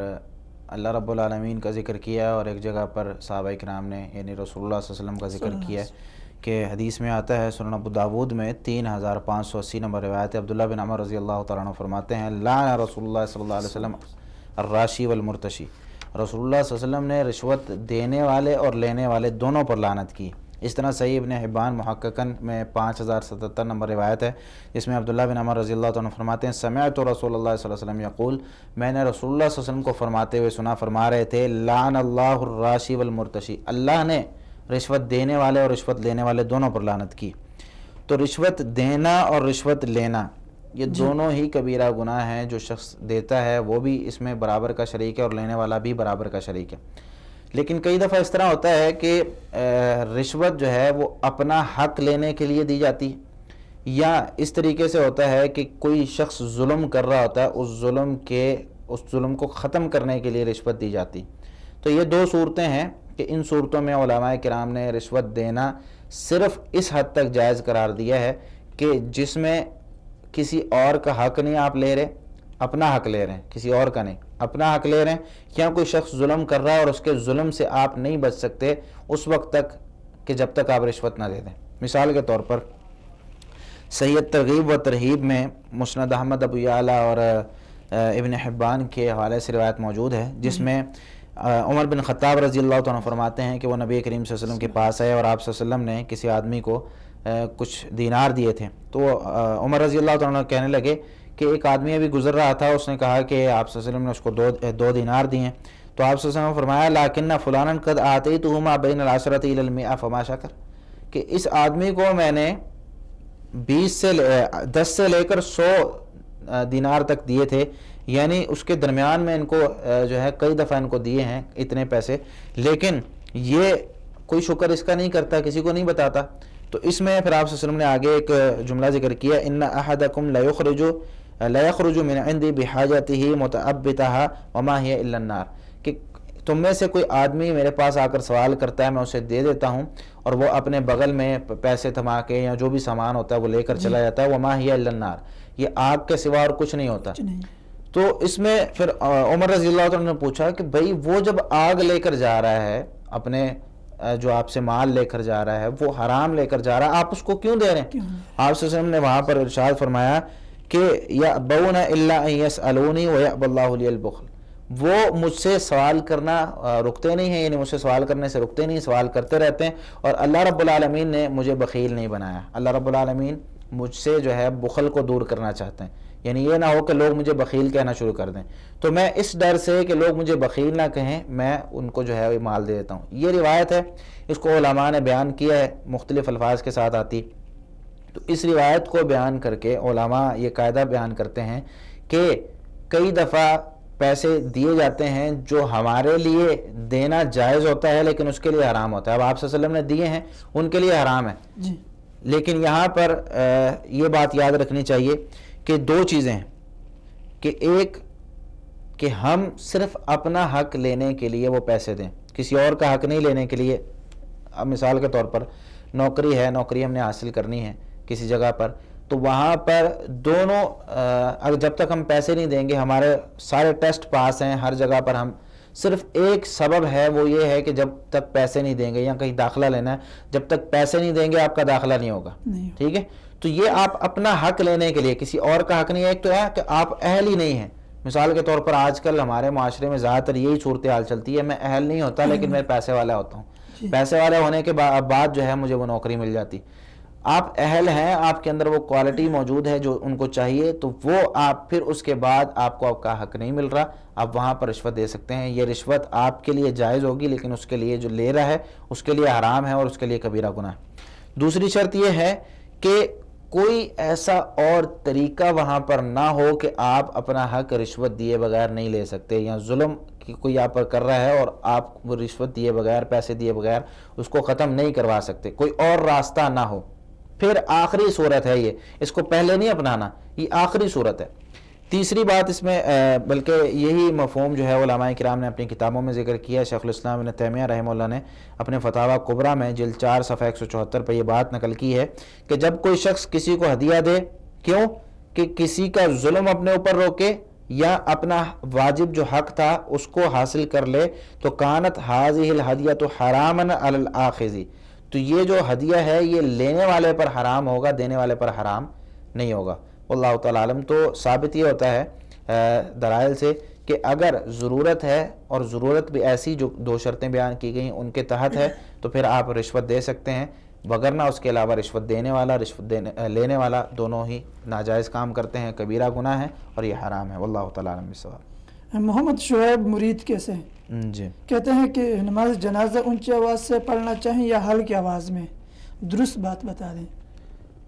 اللہ رب العالمین کا ذکر کیا اور ایک جگہ پر صحابہ کرام نے یعنی رسول اللہ صلی اللہ علیہ وسلم کا ذکر کیا کہ حدیث میں آتا ہے، سنن ابو داود میں 3580 نمبر روایت عبداللہ بن عمر رضی اللہ تعالیٰ عنہ فرماتے ہیں، لعن رسول اللہ صلی اللہ علیہ وسلم الراشی والمرتشی، رسول اللہ صلی اللہ علیہ وسلم نے رشوت دینے والے اور لینے والے دونوں پر لعنت کی۔ اس طرح صحیح ابن حبان محققاً میں 5077 نمبر روایت ہے، جس میں عبداللہ بن عمر رضی اللہ عنہ فرماتے ہیں سمعت رسول اللہ صلی اللہ علیہ وسلم یقول، میں نے رسول اللہ صلی اللہ علیہ وسلم کو فرماتے ہوئے سنا، فرما رہے تھے لعن اللہ الراشی والمرتشی، اللہ نے رشوت دینے والے اور رشوت لینے والے دونوں پر لعنت کی۔ تو رشوت دینا اور رشوت لینا یہ دونوں ہی کبیرہ گناہ ہیں، جو شخص دیتا ہے وہ بھی اس میں برابر کا شریک ہے اور لینے والا بھی برابر کا شریک ہے۔ لیکن کئی دفعہ اس طرح ہوتا ہے کہ رشوت جو ہے وہ اپنا حق لینے کے لیے دی جاتی، یا اس طریقے سے ہوتا ہے کہ کوئی شخص ظلم کر رہا ہوتا ہے، اس ظلم کو ختم کرنے کے لیے رشوت دی جاتی۔ تو یہ دو صورتیں ہیں کہ ان صورتوں میں علماء کرام نے رشوت دینا صرف اس حد تک جائز قرار دیا ہے کہ جس میں کسی اور کا حق نہیں آپ لے رہے، اپنا حق لے رہے ہیں، کسی اور کا نہیں، اپنا حق لے رہے ہیں، یا کوئی شخص ظلم کر رہا ہے اور اس کے ظلم سے آپ نہیں بچ سکتے اس وقت تک کہ جب تک آپ رشوت نہ دے دیں۔ مثال کے طور پر صحیح ترغیب و ترہیب میں مسند احمد ابو یعلا اور ابن حبان کے حوالے سے روایت موجود ہے، جس میں عمر بن خطاب رضی اللہ عنہ فرماتے ہیں کہ وہ نبی کریم صلی اللہ علیہ وسلم کے پاس آئے اور آپ صلی اللہ علیہ وسلم نے کسی آدمی کو کچھ دینار دیے تھے، تو عمر رضی اللہ عنہ کہنے لگے کہ ایک آدمی ابھی گزر رہا تھا، اس نے کہا کہ آپ صلی اللہ علیہ وسلم نے اس کو دو دینار دیے ہیں، تو آپ صلی اللہ علیہ وسلم نے فرمایا لیکن فلانا قد آتیتہما بین العشرۃ الی المئہ فما شکر، کہ اس آدمی کو میں نے 10 سے لے کر 100 دینار تک دیے تھے، یعنی اس کے درمیان میں ان کو جو ہے کئی دفعہ ان کو دیے ہیں اتنے پیسے، لیکن یہ کوئی شکر اس کا نہیں کرتا، کسی کو نہیں بتاتا۔ تو اس میں پھر آپ صلی اللہ علیہ وسلم نے آگے ایک جملہ ذکر کیا ان احدکم لیخرج من عندی بحاجتہ متعبتہ وما ہی الا النار، کہ تم میں سے کوئی آدمی میرے پاس آ کر سوال کرتا ہے، میں اسے دے دیتا ہوں اور وہ اپنے بغل میں پیسے تھما کے یا جو بھی سامان ہوتا ہے وہ لے کر چلا جاتا ہے، وما ہی الا النار، یہ آگ کے سوا اور کچھ نہیں ہوتا۔ تو اس میں پھر عمر رضی اللہ عنہ نے پوچھا کہ بھئی وہ جب آگ لے کر جا رہا ہے، اپنے جو آپ سے مال لے کر جا رہا ہے وہ حرام لے کر جا رہا ہے، آپ اس کو کیوں دے رہے ہیں؟ آپ صلی اللہ علیہ وسلم نے وہاں پر ارشاد فرمایا کہ یأبون الا ان یسألونی ویأبی اللہ لی البخل، وہ مجھ سے سوال کرنا رکتے نہیں ہیں، یعنی مجھ سے سوال کرنے سے رکتے نہیں، سوال کرتے رہتے ہیں، اور اللہ رب العالمین نے مجھے بخیل نہیں بنایا، اللہ رب العالمین مجھ سے جو ہے بخل کو دور کرنا چاہتے ہیں، یعنی یہ نہ ہو کہ لوگ مجھے بخیل کہنا شروع کر دیں، تو میں اس ڈر سے کہ لوگ مجھے بخیل نہ کہیں میں ان کو جو ہے مال دے دیتا ہوں۔ یہ روایت ہے، اس کو علماء نے بیان کیا ہے، مختلف الفاظ کے ساتھ آتی، تو اس روایت کو بیان کر کے علماء یہ قاعدہ بیان کرتے ہیں کہ کئی دفعہ پیسے دیے جاتے ہیں جو ہمارے لیے دینا جائز ہوتا ہے لیکن اس کے لیے حرام ہوتا ہے۔ اب آپ صلی اللہ علیہ وسلم نے دیے ہیں، ان کے لیے حرام ہے، لیکن یہاں پر یہ بات یاد رکھنی چاہیے کہ دو چیزیں ہیں، کہ ایک کہ ہم صرف اپنا حق لینے کے لیے وہ پیسے دیں، کسی اور کا حق نہیں لینے کے لیے۔ اب مثال کے طور پر نوکری ہے، نوکری ہم نے حاصل کرنی ہے کسی جگہ پر، تو وہاں پر دونوں جب تک ہم پیسے نہیں دیں گے، ہمارے سارے ٹیسٹ پاس ہیں ہر جگہ پر، ہم صرف ایک سبب ہے وہ یہ ہے کہ جب تک پیسے نہیں دیں گے، یا کہیں داخلہ لینا ہے، جب تک پیسے نہیں دیں گے آپ کا داخلہ نہیں ہوگا، ٹھیک ہے؟ تو یہ آپ اپنا حق لینے کے لیے، کسی اور کا حق نہیں ہے۔ ایک تو ہے کہ آپ اہل ہی نہیں ہیں، مثال کے طور پر آج کل ہمارے معاشرے میں زیادہ تر یہی صورتحال چلتی ہے، میں اہل نہیں ہوتا لیکن میں پیسے والا ہوتا ہوں، پیسے والا ہونے کے بعد جو ہے مجھے وہ نوکری مل جاتی۔ آپ اہل ہیں، آپ کے اندر وہ کوالٹی موجود ہے جو ان کو چاہیے، تو وہ آپ پھر اس کے بعد آپ کو آپ کا حق نہیں مل رہا، آپ وہاں پر رشوت دے سکتے ہیں۔ یہ رشوت آپ کے لیے جائز ہوگی لیکن اس کے لیے جو لے رہا ہے اس کے لیے حرام ہے اور اس کے لیے کبیرہ گناہ ہے۔ دوسری شرط یہ ہے کہ کوئی ایسا اور طریقہ وہاں پر نہ ہو کہ آپ اپنا حق رشوت دیے بغیر نہیں لے سکتے، یا ظلم کوئی آپ پر کر رہا ہے اور آپ وہ رشوت دیے بغیر، پیسے دیے بغیر اس کو ختم نہیں کروا سکتے، کوئی اور راستہ نہ ہو۔ پھر آخری صورت ہے یہ، اس کو پہلے نہیں اپنانا، یہ آخری صورت ہے۔ تیسری بات اس میں بلکہ یہی مفہوم جو ہے علماء کرام نے اپنی کتابوں میں ذکر کیا ہے، شیخ الاسلام ابن تیمیہ رحمہ اللہ نے اپنے فتاویٰ کبریٰ میں جلد 4 صفحہ 174 پہ یہ بات نقل کی ہے کہ جب کوئی شخص کسی کو ہدیہ دے، کیوں کہ کسی کا ظلم اپنے اوپر روکے یا اپنا واجب جو حق تھا اس کو حاصل کر لے، تو کانت ھذہ الہدیۃ حراما علی الآخذ، تو یہ جو ہدیہ ہے یہ لینے والے پر حرام ہوگا، دینے والے پر حرام نہیں ہوگا۔ واللہ تعالی عالم۔ تو ثابت یہ ہوتا ہے دلائل سے کہ اگر ضرورت ہے اور ضرورت بھی ایسی جو 2 شرطیں بیان کی گئی ان کے تحت ہے تو پھر آپ رشوت دے سکتے ہیں، وگرنہ اس کے علاوہ رشوت دینے والا رشوت لینے والا دونوں ہی ناجائز کام کرتے ہیں، کبیرہ گناہ ہے اور یہ حرام ہے۔ واللہ تعالیٰ عالم بالصواب۔ محمد شعیب مرید کیسے جی کہتے ہیں کہ نماز جنازہ اونچی آواز سے پڑھنا چاہیے یا ہلکی آواز میں؟ درست بات بتا دیں۔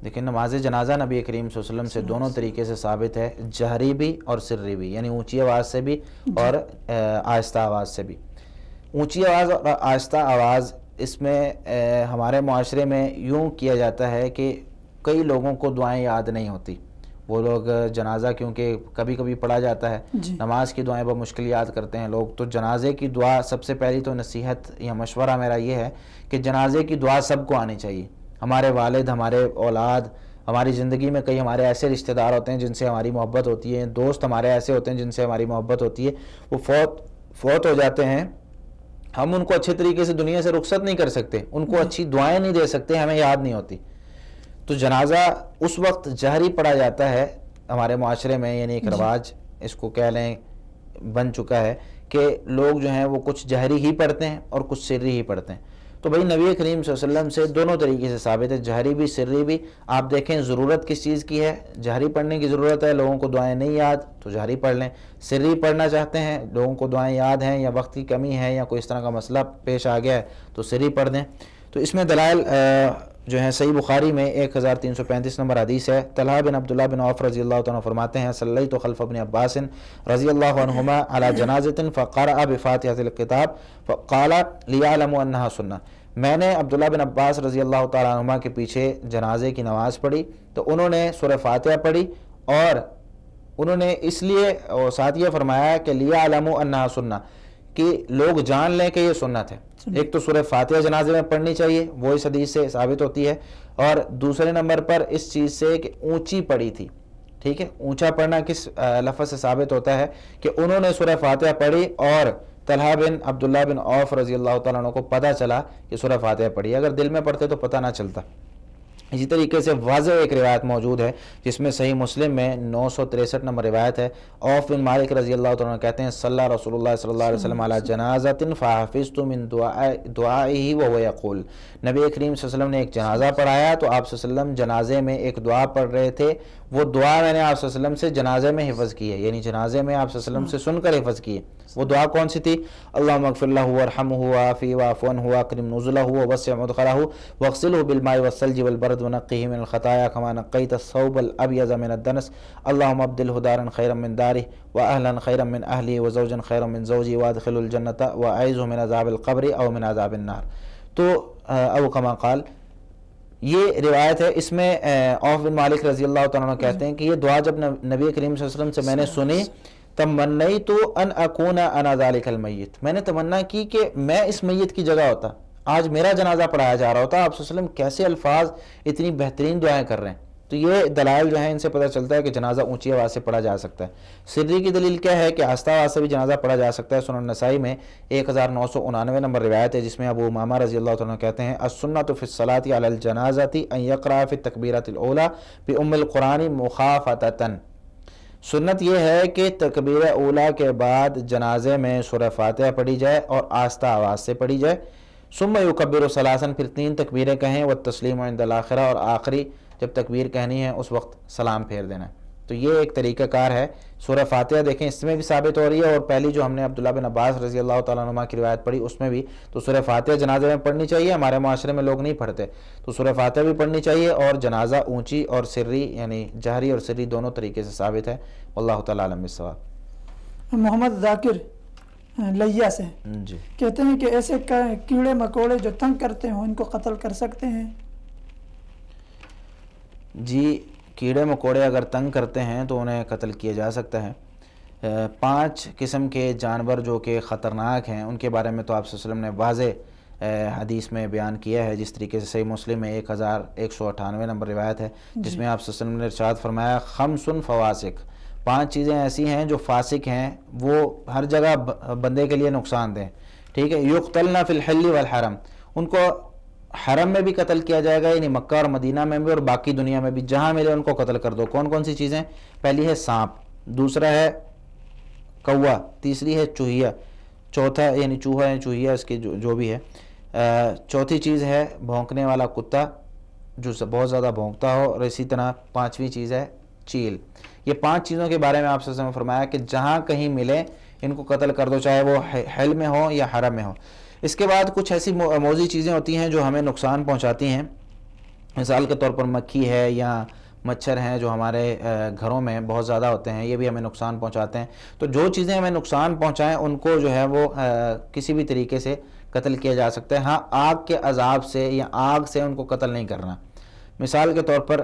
لیکن نماز جنازہ نبی کریم صلی اللہ علیہ وسلم سے دونوں طریقے سے ثابت ہے، جہری بھی اور سری بھی، یعنی اونچی آواز سے بھی اور آہستہ آواز سے بھی۔ اونچی آواز اور آہستہ آواز اس میں ہمارے معاشرے میں یوں کیا جاتا ہے کہ کئی لوگوں کو دعائیں یاد نہیں ہوتی، وہ لوگ جنازہ کیونکہ کبھی کبھی پڑھا جاتا ہے، نماز کی دعائیں بہت مشکل یاد کرتے ہیں لوگ، تو جنازے کی دعا سب سے پہلی تو نصیحت یا مشورہ میرا یہ ہے کہ جنازے کی دعا سب کو آنی چاہیے۔ ہمارے والد، ہمارے اولاد، ہماری زندگی میں کئی ہمارے ایسے رشتہ دار ہوتے ہیں جن سے ہماری محبت ہوتی ہے، دوست ہمارے ایسے ہوتے ہیں جن سے ہماری محبت ہوتی ہے، وہ فوت ہو جاتے ہیں، ہم ان کو اچھے طریقے سے دنیا سے رخصت نہیں کر سکتے، ان کو اچھی دعائیں نہیں دے سکتے، ہمیں یاد نہیں ہوتی، تو جنازہ اس وقت جہری پڑھا جاتا ہے ہمارے معاشرے میں، یعنی ایک رواج اس کو کہہ لیں بن چکا ہے کہ لوگ جو ہیں وہ کچھ جہری ہی پڑھتے ہیں اور کچھ سری ہی پڑھتے ہیں۔ تو بھائی نبی کریم صلی اللہ علیہ وسلم سے دونوں طریقے سے ثابت ہے، جہری بھی سری بھی۔ آپ دیکھیں ضرورت کس چیز کی ہے، جہری پڑھنے کی ضرورت ہے، لوگوں کو دعائیں نہیں یاد تو جہری پڑھ لیں، سری پڑھنا چاہتے ہیں، لوگوں کو دعائیں یاد ہیں یا وقت کی کمی ہے یا کوئی اس طرح کا مسئلہ پیش آ گیا ہے تو سری پڑھ دیں۔ تو اس میں دلائل جو ہیں صحیح بخاری میں 1335 نمبر حدیث ہے، طلحہ بن عبداللہ بن عوف رضی اللہ عنہ فرماتے ہیں صلیت خلف ابن عباس رضی اللہ عنہما علی جنازۃ فقرأ بفاتحۃ الکتاب فقال لیعلموا انہا سنہ، میں نے عبداللہ بن عباس رضی اللہ تعالیٰ عنہما کے پیچھے جنازے کی نماز پڑھی تو انہوں نے سورہ فاتحہ پڑھی اور انہوں نے اس لیے ساتھ یہ فرمایا کہ لیعلموا انہا سنہ، کہ لوگ جان لیں کہ یہ سنت ہے۔ ایک تو سورہ فاتحہ جنازے میں پڑھنی چاہیے، وہ اس حدیث سے ثابت ہوتی ہے، اور دوسرے نمبر پر اس چیز سے کہ اونچی پڑھی تھی، ٹھیک ہے، اونچا پڑھنا کس لفظ سے ثابت ہوتا ہے کہ انہوں نے سورہ فاتحہ پڑھی اور طلحہ بن عبداللہ بن عوف رضی اللہ تعالیٰ عنہ کو پتہ چلا کہ سورہ فاتحہ پڑھی، اگر دل میں پڑھتے تو پتہ نہ چلتا۔ اسی طریقے سے واضح ایک روایت موجود ہے جس میں صحیح مسلم میں 963 نمبر روایت ہے، عوف بن مالک رضی اللہ تعالیٰ عنہ کہتے ہیں صلی رسول اللہ صلی اللہ علیہ وسلم علی جنازۃ فحفظت من دعائہ وهو یقول، نبی کریم صلی اللہ علیہ وسلم نے ایک جنازہ پڑھایا تو آپ صلی اللہ علیہ وسلم جنازے میں ایک دعا پڑھ رہے تھے، وہ دعا میں نے آپ صلی اللہ علیہ وسلم سے جنازے میں حفظ کی ہے، یعنی جنازے میں آپ صلی اللہ علیہ وسلم سے سن کر حفظ کی ہے۔ وہ دعا کون سی تھی؟ اللہم اغفر لہ وارحمہ وعافیہ واعف عنہ واکرم نزلہ ووسع مدخلہ واغسلہ بالماء والثلج والبرد ونقہ من الخطایا کما نقیت الثوب الابیض من الدنس اللہم ابدلہ دارا خیرا من دارہ واہلا خیرا من اہلہ وزوجا خیرا من زوجہ وادخلہ الجنۃ واعذہ من عذاب القبر او من عذاب النار، تو او کما قال، یہ روایت ہے۔ اس میں عوف بن مالک رضی اللہ تعالیٰ عنہ کہتے ہیں کہ یہ دعا جب نبی کریم صلی اللہ علیہ وسلم سے میں نے سنی تمنیت ان اکون انا ذالک المیت، میں نے تمنا کی کہ میں اس میت کی جگہ ہوتا، آج میرا جنازہ پڑھایا جا رہا ہوتا۔ آپ صلی اللہ علیہ وسلم کیسے الفاظ اتنی بہترین دعائیں کر رہے ہیں، تو یہ دلائل جو ہیں ان سے پتہ چلتا ہے کہ جنازہ اونچی آواز سے پڑھا جا سکتا ہے۔ سری کی دلیل کیا ہے کہ آہستہ آواز سے بھی جنازہ پڑھا جا سکتا ہے۔ سنن نسائی میں 1999 نمبر روایت ہے جس میں ابو امامہ رضی اللہ عنہ کہتے ہیں السنۃ فی الصلاۃ علی الجنازۃ ان یقرأ فی التکبیرۃ الاولی بام القرآن مخافتۃ، سنت یہ ہے کہ تکبیر اولیٰ کے بعد جنازے میں سورہ فاتحہ پڑھی جائے اور آہستہ آواز سے پڑھی جائے، ثم یکبر ثلاثا، پھر 3 تکبیریں کہیں، والتسلیم عند الآخرہ، اور آخری جب تکبیر کہنی ہے اس وقت سلام پھیر دینا ہے۔ تو یہ ایک طریقہ کار ہے۔ سورہ فاتحہ دیکھیں اس میں بھی ثابت ہو رہی ہے، اور پہلی جو ہم نے عبداللہ بن عباس رضی اللہ تعالیٰ عنہ کی روایت پڑھی اس میں بھی، تو سورہ فاتحہ جنازے میں پڑھنی چاہیے، ہمارے معاشرے میں لوگ نہیں پڑھتے، تو سورہ فاتحہ بھی پڑھنی چاہیے، اور جنازہ اونچی اور سری یعنی جہری اور سری دونوں طریقے سے ثابت ہے۔ واللہ تعالیٰ عالم بالصواب۔ محمد ذاکر لیا سے جی کہتے ہیں کہ ایسے کیڑے مکوڑے جو تنگ کرتے ہیں ان کو قتل کر سکتے ہیں؟ جی، کیڑے مکوڑے اگر تنگ کرتے ہیں تو انہیں قتل کیا جا سکتا ہے۔ 5 قسم کے جانور جو کہ خطرناک ہیں ان کے بارے میں تو آپ صلی اللہ علیہ وسلم نے واضح حدیث میں بیان کیا ہے، جس طریقے سے صحیح مسلم میں 1198 نمبر روایت ہے جس میں آپ صلی اللہ علیہ وسلم نے ارشاد فرمایا 5 فواسق، 5 چیزیں ایسی ہیں جو فاسق ہیں، وہ ہر جگہ بندے کے لیے نقصان دیں، ٹھیک ہے، یقتلن فی الحل والحرم، ان کو حرم میں بھی قتل کیا جائے گا، یعنی مکہ اور مدینہ میں بھی اور باقی دنیا میں بھی، جہاں ملے ان کو قتل کر دو۔ کون کون سی چیزیں؟ پہلی ہے سانپ، دوسرا ہے کوا، تیسری ہے چوہیا، چوتھا یعنی چوہا یا چوہیا اس کی جو بھی ہے، چوتھی چیز ہے بھونکنے والا کتا جو بہت زیادہ بھونکتا ہو، اور اسی طرح پانچویں چیز ہے چیل۔ یہ 5 چیزوں کے بارے میں آپ صلی اللہ علیہ وسلم نے فرمایا کہ جہاں کہیں ملے ان کو قتل کر دو، چاہے وہ حل میں ہو یا حرم میں ہو۔ اس کے بعد کچھ ایسی موذی چیزیں ہوتی ہیں جو ہمیں نقصان پہنچاتی ہیں، مثال کے طور پر مکھی ہے یا مچھر ہیں جو ہمارے گھروں میں بہت زیادہ ہوتے ہیں، یہ بھی ہمیں نقصان پہنچاتے ہیں۔ تو جو چیزیں ہمیں نقصان پہنچائیں ان کو جو ہے وہ کسی بھی طریقے سے قتل کیا جا سکتا ہے، ہاں آگ کے عذاب سے یا آگ سے ان کو قتل نہیں کرنا۔ مثال کے طور پر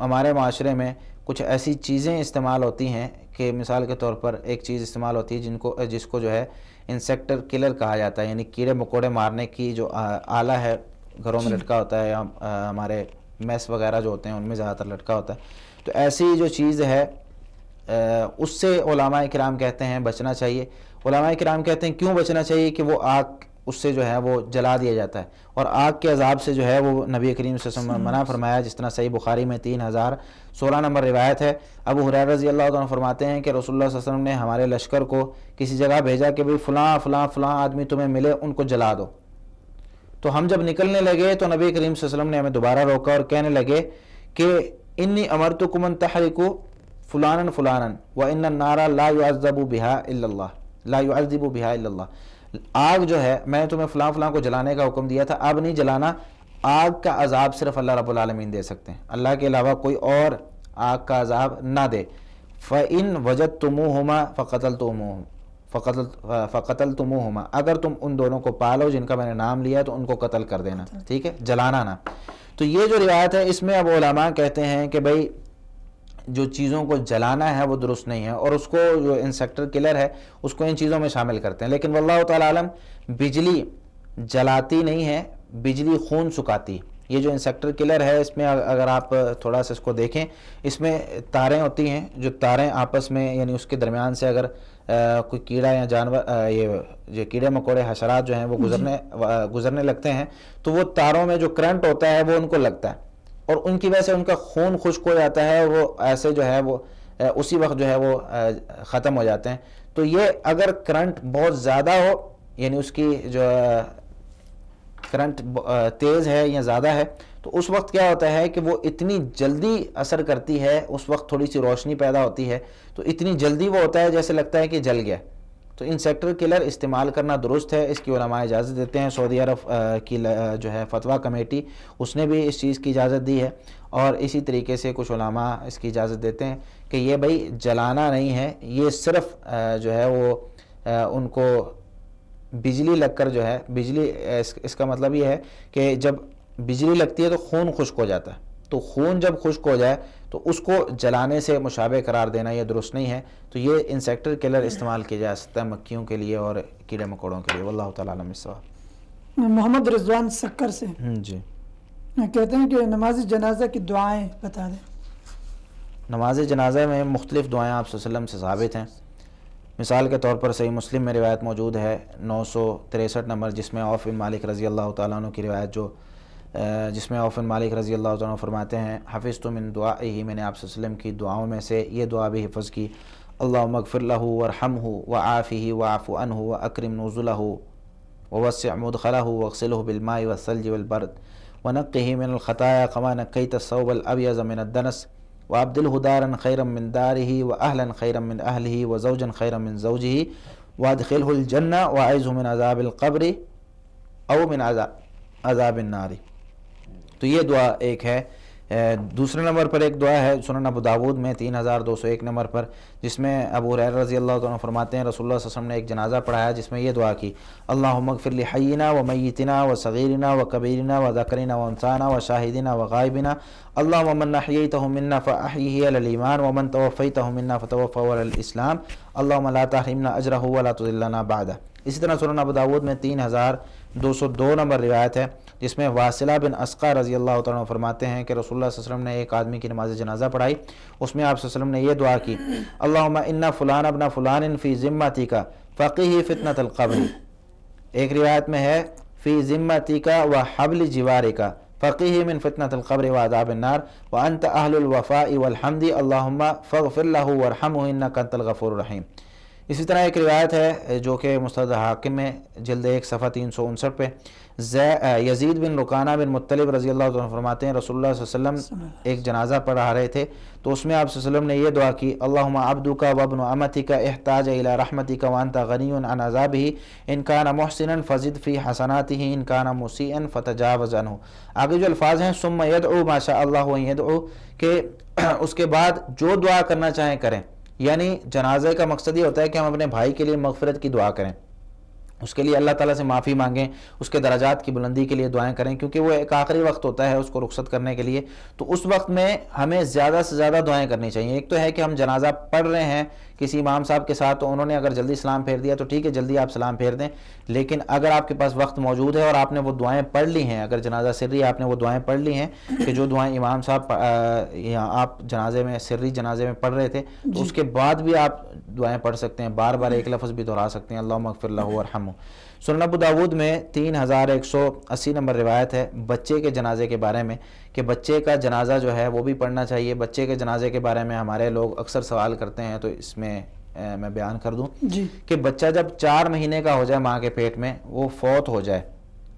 ہمارے معاشرے میں کچھ ایسی چیزیں استعمال ہوتی ہیں کہ مثال کے طور پر ایک چیز استعمال ہوتی ہے جس کو جو ہے انسیکٹر کلر کہا جاتا ہے، یعنی کیڑے مکوڑے مارنے کی جو آلہ ہے گھروں میں لٹکا ہوتا ہے، یا ہمارے میس وغیرہ جو ہوتے ہیں ان میں زیادہ تر لٹکا ہوتا ہے۔ تو ایسی جو چیز ہے اس سے علماء کرام کہتے ہیں بچنا چاہیے۔ علماء کرام کہتے ہیں کیوں بچنا چاہیے کہ وہ آگ اس سے جو ہے وہ جلا دیا جاتا ہے، اور آگ کے عذاب سے جو ہے وہ نبی کریم صلی اللہ علیہ وسلم نے منع فرمایا، جس طرح صحیح بخاری میں 3016 نمبر روایت ہے۔ ابو ہریرہ رضی اللہ عنہ فرماتے ہیں کہ رسول اللہ صلی اللہ علیہ وسلم نے ہمارے لشکر کو کسی جگہ بھیجا کہ بھئی فلاں فلاں فلاں آدمی تمہیں ملے، ان کو جلا دو۔ تو ہم جب نکلنے لگے تو نبی کریم صلی اللہ علیہ وسلم نے ہمیں دوبارہ روکا اور کہنے لگے کہ انی امرتکم ان تحرقوا فلانا فلانا وان النار لا يعذب بها الا اللہ، لا يعذب بها الا اللہ۔ آگ جو ہے میں تمہیں فلاں فلاں کو جلانے کا حکم دیا تھا، اب نہیں جلانا، آگ کا عذاب صرف اللہ رب العالمین دے سکتے ہیں، اللہ کے علاوہ کوئی اور آگ کا عذاب نہ دے۔ فَإِن وَجَدْتُمُوهُمَا فَقَتَلْتُمُوهُمَا، اگر تم ان دونوں کو پالو جن کا میں نے نام لیا تو ان کو قتل کر دینا، ٹھیک ہے، جلانا نہ۔ تو یہ جو روایت ہے اس میں اب علماء کہتے ہیں کہ بھئی جو چیزوں کو جلانا ہے وہ درست نہیں ہے، اور اس کو جو انسیکٹر کلر ہے اس کو ان چیزوں میں شامل کرتے ہیں، لیکن واللہ تعالی عالم بجلی جلاتی نہیں ہے، بجلی خون سکاتی۔ یہ جو انسیکٹر کلر ہے اس میں اگر آپ تھوڑا سا اس کو دیکھیں، اس میں تاریں ہوتی ہیں، جو تاریں آپس میں یعنی اس کے درمیان سے اگر کوئی کیڑا یا جانور یہ کیڑے مکوڑے حشرات جو ہیں وہ گزرنے لگتے ہیں تو وہ تاروں میں جو کرنٹ ہوتا ہے وہ ان کو لگتا ہے، اور ان کی وجہ سے ان کا خون خشک ہو جاتا ہے، وہ ایسے جو ہے وہ اسی وقت جو ہے وہ ختم ہو جاتے ہیں۔ تو یہ اگر کرنٹ بہت زیادہ ہو، یعنی اس کی جو کرنٹ تیز ہے یا زیادہ ہے، تو اس وقت کیا ہوتا ہے کہ وہ اتنی جلدی اثر کرتی ہے، اس وقت تھوڑی سی روشنی پیدا ہوتی ہے تو اتنی جلدی وہ ہوتا ہے جیسے لگتا ہے کہ جل گیا۔ تو انسیکٹر کلر استعمال کرنا درست ہے، اس کی علماء اجازت دیتے ہیں۔ سعودی عرب کی جو ہے فتویٰ کمیٹی اس نے بھی اس چیز کی اجازت دی ہے، اور اسی طریقے سے کچھ علماء اس کی اجازت دیتے ہیں کہ یہ بھائی جلانا نہیں ہے، یہ صرف جو ہے وہ ان کو بجلی لگ کر جو ہے بجلی اس کا مطلب یہ ہے کہ جب بجلی لگتی ہے تو خون خشک ہو جاتا ہے، تو خون جب خشک ہو جائے تو اس کو جلانے سے مشابہ قرار دینا یہ درست نہیں ہے۔ تو یہ انسیکٹر کلر استعمال کیا جا سکتا ہے مکھیوں کے لیے اور کیڑے مکوڑوں کے لیے، واللہ تعالیٰ عالم الصواب۔ محمد رضوان سکر سے جی کہتے ہیں کہ نماز جنازہ کی دعائیں بتا دیں۔ نماز جنازہ میں مختلف دعائیں آپ صلی اللہ علیہ وسلم سے ثابت ہیں۔ مثال کے طور پر صحیح مسلم میں روایت موجود ہے 963 نمبر، جس میں عوف بن مالک رضی اللہ تعالیٰ عنہ کی روایت جس میں عوف بن مالک رضی اللہ تعالیٰ عنہ فرماتے ہیں حفظت من دعائہ، میں نے آپ صلی اللہ علیہ وسلم کی دعاؤں میں سے یہ دعا بھی حفظ کی، اللہم اغفر لہ وارحمہ وعافہ واعف عنہ واکرم نزلہ ووسع مدخلہ واغسلہ بالماء والثلج والبرد ونقہ من الخطایا کما نقیت الثوب الابیض من الدنس وابدلہ دارا خیرا من دارہ واہلا خیرا من اہلہ وزوجا خیرا من زوجہ وادخلہ الجنہ واعذہ من عذاب القبر او من عذاب النار۔ تو یہ دعا ایک ہے۔ دوسرے نمبر پر ایک دعا ہے سنن ابو داود میں 3201 نمبر پر، جس میں ابو ہریرہ رضی اللہ عنہ فرماتے ہیں رسول اللہ صلی اللہ علیہ وسلم نے ایک جنازہ پڑھایا جس میں یہ دعا کی، اللہم اغفر لحینا ومیتنا وصغیرنا وکبیرنا وذکرنا وانثانا وشاہدنا وغائبنا، اللہم من احییتہ منا فاحیہ علی الایمان ومن توفیتہ منا فتوفہ علی الاسلام، اللہم لا تحرمنا اجرہ ولا تضلنا بعدہ۔ اسی طرح سنن ابو داود میں 3202 نمبر روایت ہے جس میں واصلہ بن اسقا رضی اللہ عنہ فرماتے ہیں کہ رسول اللہ صلی اللہ علیہ وسلم نے ایک آدمی کی نماز جنازہ پڑھائی، اس میں آپ صلی اللہ علیہ وسلم نے یہ دعا کی، اللہم انا فلان ابن فلان فی ذمتک فقہ فتنۃ القبر۔ ایک روایت میں ہے فی ذمتک وحبل جوارک فقہ من فتنۃ القبر وعذاب النار وانت اہل الوفاء والحمد اللہم فاغفر لہ وارحمہ انک انت الغفور الرحیم۔ اسی طرح ایک روایت ہے جو کہ مستدرک حاکم میں جلد 1 صفحہ 359 پہ یزید بن رکانہ بن مطلب رضی اللہ عنہ فرماتے ہیں رسول اللہ صلی اللہ علیہ وسلم ایک جنازہ پڑھا رہے تھے تو اس میں آپ صلی اللہ علیہ وسلم نے یہ دعا کی اللہم عبدک وابن امتک احتاج الی رحمتک وانت غنی عن عذابہ ان کان محسنا فزد فی حسناتہ ان کان مسیئا فتجاوز عنہ. آگے جو الفاظ ہیں ثم یدعو ما شاء اللہ ان یدعو کہ اس کے بعد جو دعا کرنا چاہیں کریں. یعنی جنازے کا مقصد یہ ہوتا ہے کہ ہم اپنے بھائی کے لیے مغفرت کی دعا کریں, اس کے لیے اللہ تعالیٰ سے معافی مانگیں, اس کے درجات کی بلندی کے لیے دعائیں کریں, کیونکہ وہ ایک آخری وقت ہوتا ہے اس کو رخصت کرنے کے لیے. تو اس وقت میں ہمیں زیادہ سے زیادہ دعائیں کرنی چاہیے. ایک تو ہے کہ ہم جنازہ پڑھ رہے ہیں کسی امام صاحب کے ساتھ, تو انہوں نے اگر جلدی سلام پھیر دیا تو ٹھیک ہے, جلدی آپ سلام پھیر دیں. لیکن اگر آپ کے پاس وقت موجود ہے اور آپ نے وہ دعائیں پڑھ لی ہیں, اگر جنازہ سری آپ نے وہ دعائیں پڑھ لی ہیں کہ جو دعائیں امام صاحب آپ جنازے میں سری جنازے میں پڑھ رہے تھے, تو اس کے بعد بھی آپ دعائیں پڑھ سکتے ہیں, بار بار ایک لفظ بھی دہرا سکتے ہیں اللہم اغفر لہ وارحمہ. سنن ابو داود میں 3180 نمبر روایت ہے بچے کے جنازے کے بارے میں کہ بچے کا جنازہ جو ہے وہ بھی پڑھنا چاہیے. بچے کے جنازے کے بارے میں ہمارے لوگ اکثر سوال کرتے ہیں, تو اس میں میں بیان کر دوں کہ بچہ جب 4 مہینے کا ہو جائے ماں کے پیٹ میں, وہ فوت ہو جائے,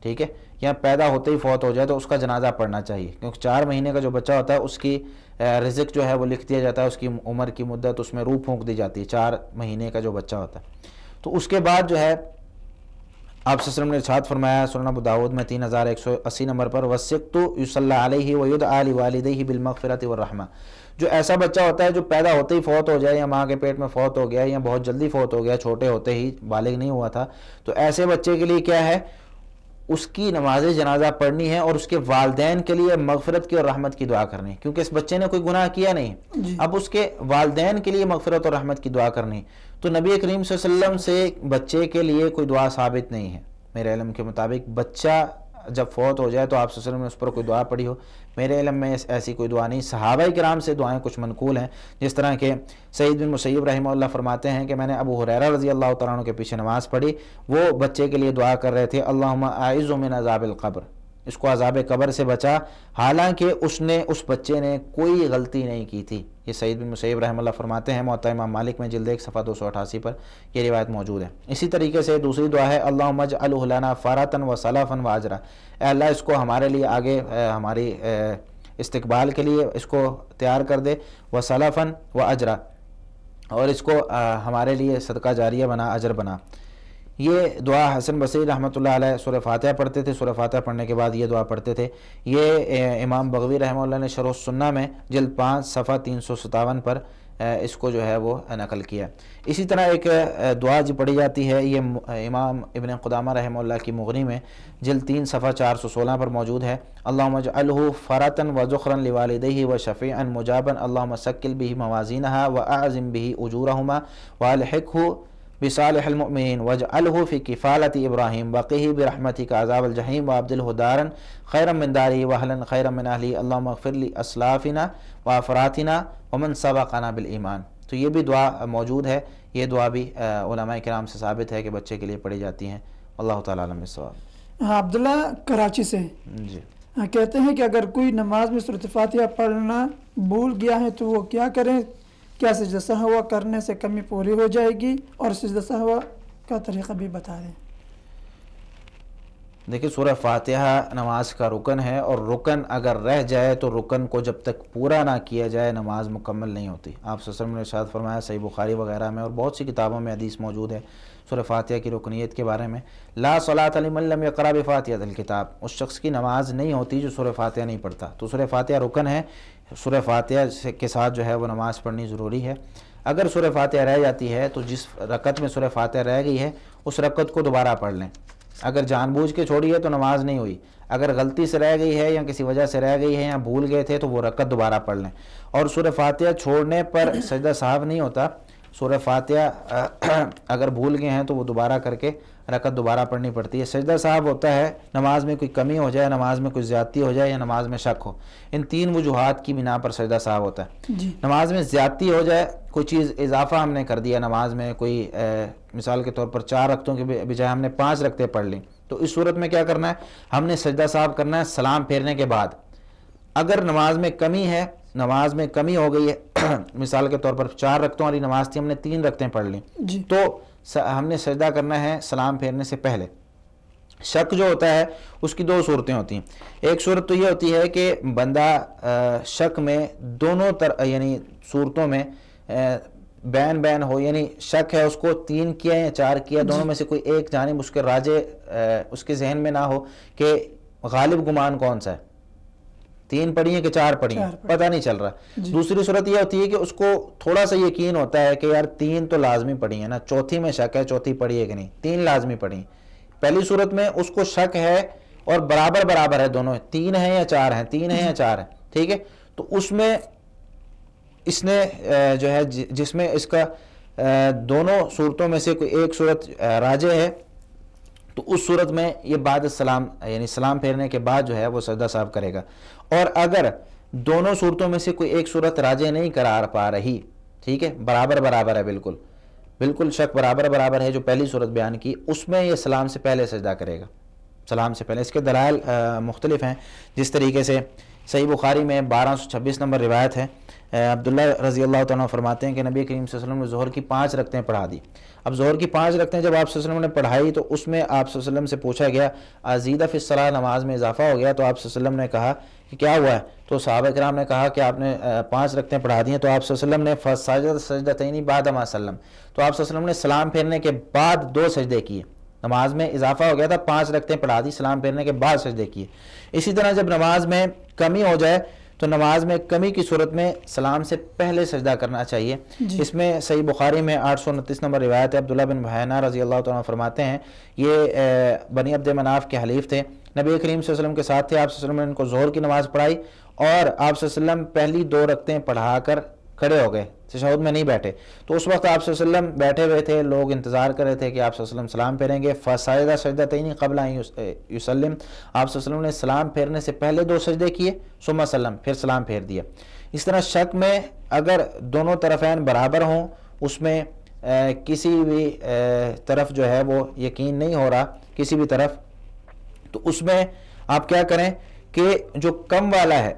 ٹھیک ہے, یا پیدا ہوتے ہی فوت ہو جائے, تو اس کا جنازہ پڑھنا چاہیے. کیونکہ 4 مہینے کا جو بچہ ہوتا ہے اس کی رزق جو ہے وہ لکھ دیا جاتا ہے, اس کی عمر کی مدت اس میں روح پھونک دی جاتی ہے 4 مہینے کا جو بچہ ہوتا ہے. تو اس کے بعد جو ہے آپ صلی اللہ علیہ وسلم نے ارشاد فرمایا سنن ابو داود میں 3180 نمبر پر وَالسِّقْتُ يُصَلَّى عَلَيْهِ وَيُدْعَى لِوَالِدَيْهِ بِالْمَغْفِرَةِ وَالرَّحْمَةِ. جو ایسا بچہ ہوتا ہے جو پیدا ہوتے ہی فوت ہو جائے, یا ماں کے پیٹ میں فوت ہو گیا, یا بہت جلدی فوت ہو گیا, چھوٹے ہوتے ہی بالغ نہیں ہوا تھا, تو ایسے بچے کے لیے کیا ہے, اس کی نماز جنازہ پڑھنی ہے اور اس کے والدین کے لیے مغفرت کی اور رحمت کی دعا کرنی, کیونکہ اس بچے نے کوئی گناہ کیا نہیں. اب اس کے والدین کے لیے مغفرت اور رحمت کی دعا کرنی. تو نبی کریم صلی اللہ علیہ وسلم سے بچے کے لیے کوئی دعا ثابت نہیں ہے میرے علم کے مطابق. بچہ جب فوت ہو جائے تو آپ صلی اللہ علیہ وسلم نے اس پر کوئی دعا پڑھی ہو, میرے علم میں ایسی کوئی دعا نہیں. صحابہ کرام سے دعائیں کچھ منقول ہیں, جس طرح کہ سعید بن مسیب رحمہ اللہ فرماتے ہیں کہ میں نے ابو ہریرہ رضی اللہ تعالیٰ عنہ کے پیچھے نماز پڑھی, وہ بچے کے لیے دعا کر رہے تھے اللہم اعذہ من عذاب القبر, اس کو عذاب قبر سے بچا, حالانکہ اس بچے نے کوئی غلطی نہیں کی تھی. یہ سعید بن مسیب رحمہ اللہ فرماتے ہیں, موطا امام مالک میں جلد 1 صفحہ 288 پر یہ روایت موجود ہے. اسی طریقے سے دوسری دعا ہے اللہم اجعلہ لنا فارۃ وصلافا واجرا, اے اللہ اس کو ہمارے لیے آگے ہماری استقبال کے لیے اس کو تیار کر دے, وصلافا واجرا, اور اس کو ہمارے لیے صدقہ جاریہ بنا, اجر بنا. یہ دعا حسن بصری رحمۃ اللہ علیہ سورہ فاتحہ پڑھتے تھے, سورہ فاتحہ پڑھنے کے بعد یہ دعا پڑھتے تھے. یہ امام بغوی رحمہ اللہ نے شرح السنہ میں جلد 5 صفحہ 357 پر اس کو جو ہے وہ نقل کیا. اسی طرح ایک دعا جو پڑھی جاتی ہے, یہ امام ابن قدامہ رحمہ اللہ کی مغنی میں جلد 3 صفحہ 416 پر موجود ہے. اللہم اجعلہ فرۃ وذخرا لوالدیہ وشفیعا مجابا اللہم ثقل بہ موازینہا واعظم بہ اجورہما والحقہ بصالح المؤمنین واجعلہ فی کفالۃ ابراہیم وقہ برحمتک عذاب الجحیم وابدلہ دارا خیرا من دارہ واہلا خیرا من اہلہ اللہم اغفر لاسلافنا وافراتنا ومن سبقنا بالایمان. تو یہ بھی دعا موجود ہے, یہ دعا بھی علماء کرام سے ثابت ہے کہ بچے کے لیے پڑھی جاتی ہیں. اللہ تعالیٰ عالم بالصواب. عبداللہ کراچی سے جی کہتے ہیں کہ اگر کوئی نماز میں سورۃ فاتحہ پڑھنا بھول گیا ہے تو وہ کیا کریں؟ کیا سجدہ سہو کرنے سے کمی پوری ہو جائے گی؟ اور سجدہ سہو کا طریقہ بھی بتا دیں. دیکھیں سورہ فاتحہ نماز کا رکن ہے, اور رکن اگر رہ جائے تو رکن کو جب تک پورا نہ کیا جائے نماز مکمل نہیں ہوتی. آپ صلی اللہ علیہ وسلم نے ارشاد فرمایا صحیح بخاری وغیرہ میں اور بہت سی کتابوں میں حدیث موجود ہے سورہ فاتحہ کی رکنیت کے بارے میں, لا صلاۃ لمن لم یقرأ بفاتحۃ الکتاب, اس شخص کی نماز نہیں ہوتی جو سورہ فاتحہ نہیں پڑھتا. تو سورہ فاتحہ رکن ہے, سورہ فاتحہ کے ساتھ جو ہے وہ نماز پڑھنی ضروری ہے. اگر سورہ فاتحہ رہ جاتی ہے تو جس رکعت میں سورہ فاتحہ رہ گئی ہے اس رکعت کو دوبارہ پڑھ لیں. اگر جان بوجھ کے چھوڑی ہے تو نماز نہیں ہوئی, اگر غلطی سے رہ گئی ہے یا کسی وجہ سے رہ گئی ہے یا بھول گئے تھے تو وہ رکعت دوبارہ پڑھ لیں. اور سورہ فاتحہ چھوڑنے پر سجدہ سہو نہیں ہوتا. سورہ فاتحہ اگر بھول گئے ہیں تو وہ دوبارہ کر کے رکعت دوبارہ پڑھنی پڑتی ہے. سجدہ سہو ہوتا ہے نماز میں کوئی کمی ہو جائے, نماز میں کوئی زیادتی ہو جائے یا نماز میں شک ہو, ان 3 وجوہات کی بنا پر سجدہ سہو ہوتا ہے. نماز میں زیادتی ہو جائے, کوئی چیز اضافہ ہم نے کر دیا نماز میں, کوئی مثال کے طور پر 4 رکعتوں کے بجائے ہم نے 5 رکعتیں پڑھ لیں, تو اس صورت میں کیا کرنا ہے, ہم نے سجدہ سہو کرنا ہے سلام پھیرنے کے بعد. اگر نماز میں کمی ہے, نماز میں کمی ہو گئی ہے مثال کے طور پر 4 رکعتوں والی نماز تھی، ہم نے 3 رکعتیں پڑھ لیں جی تو ہم نے سجدہ کرنا ہے سلام پھیرنے سے پہلے۔ شک جو ہوتا ہے اس کی 2 صورتیں ہوتی ہیں۔ ایک صورت تو یہ ہوتی ہے کہ بندہ شک میں دونوں یعنی صورتوں میں بین ہو، یعنی شک ہے اس کو 3 کیا یا 4 کیا، دونوں میں سے کوئی ایک جانب اس کے راجے اس کے ذہن میں نہ ہو کہ غالب گمان کون سا ہے، 3 پڑھی ہیں کہ 4 پڑھی ہیں، پتہ نہیں چل رہا۔ دوسری صورت یہ ہوتی ہے کہ اس کو تھوڑا سا یقین ہوتا ہے کہ یار 3 تو لازمی پڑھی ہیں نا، چوتھی میں شک ہے چوتھی پڑھی ہے کہ نہیں، 3 لازمی پڑھی ہیں۔ پہلی صورت میں اس کو شک ہے اور برابر ہے دونوں، 3 ہیں یا 4 ہیں، 3 ہیں یا 4 ہیں، ٹھیک ہے، تو اس میں اس نے جو ہے جس میں اس کا دونوں صورتوں میں سے کوئی ایک صورت راجح ہے تو اس صورت میں یہ بعد السلام یعنی سلام پھیرنے کے بعد جو ہے وہ سجدہ صاحب کرے گا۔ اور اگر دونوں صورتوں میں سے کوئی ایک صورت راجح نہیں قرار پا رہی، ٹھیک ہے، برابر ہے، بالکل شک برابر ہے جو پہلی صورت بیان کی، اس میں یہ سلام سے پہلے سجدہ کرے گا، سلام سے پہلے۔ اس کے دلائل مختلف ہیں، جس طریقے سے صحیح بخاری میں 1226 نمبر روایت ہے، عبداللہ رضی اللہ تعالیٰ فرماتے ہیں کہ نبی کریم صلی اللہ علیہ وسلم نے ظہر کی 5 رکعتیں پڑھا دی۔ اب ظہر کی 5 رکعتیں جب آپ صلی اللہ علیہ وسلم نے پڑھائی تو اس میں آپ صلی اللہ علیہ وسلم سے پوچھا گیا ازیدہ فی الصلاۃ، نماز میں اضافہ ہو گیا؟ تو آپ صلی اللہ علیہ وسلم نے کہا کہ کیا ہوا ہے؟ تو صحابہ کرام نے کہا کہ آپ نے 5 رکعتیں پڑھا دی ہیں۔ تو آپ صلی اللہ علیہ وسلم نے فسجد سجدتین بعد ما سلم، تو آپ صلی اللہ علیہ وسلم نے سلام پھیرنے کے بعد 2 سجدے کیے، نماز میں اضافہ ہو گیا تھا، 5 رکعتیں پڑھا دی، سلام پھیرنے کے بعد سجدے کیے۔ اسی طرح جب نماز میں کمی ہو جائے تو نماز میں کمی کی صورت میں سلام سے پہلے سجدہ کرنا چاہیے۔ اس میں صحیح بخاری میں 829 نمبر روایت ہے، عبداللہ بن بحینہ رضی اللہ تعالیٰ فرماتے ہیں یہ بنی عبد مناف کے حلیف تھے، نبی کریم صلی اللہ علیہ وسلم کے ساتھ تھے، آپ صلی اللہ علیہ وسلم نے ان کو ظہر کی نماز پڑھائی اور آپ صلی اللہ علیہ وسلم پہلی 2 رکعتیں پڑھا کر کھڑے ہو گئے، تشہد میں نہیں بیٹھے، تو اس وقت آپ صلی اللہ علیہ وسلم بیٹھے ہوئے تھے، لوگ انتظار کر رہے تھے کہ آپ صلی اللہ علیہ وسلم سلام پھیریں گے۔ فسجد سجدتین قبل ان یسلم، آپ صلی اللہ علیہ وسلم نے سلام پھیرنے سے پہلے 2 سجدے کیے، ثم سلم، پھر سلام پھیر دیا۔ اس طرح شک میں اگر دونوں طرفین برابر ہوں، اس میں کسی بھی طرف جو ہے وہ یقین نہیں ہو رہا کسی بھی طرف، تو اس میں آپ کیا کریں کہ جو کم والا ہے،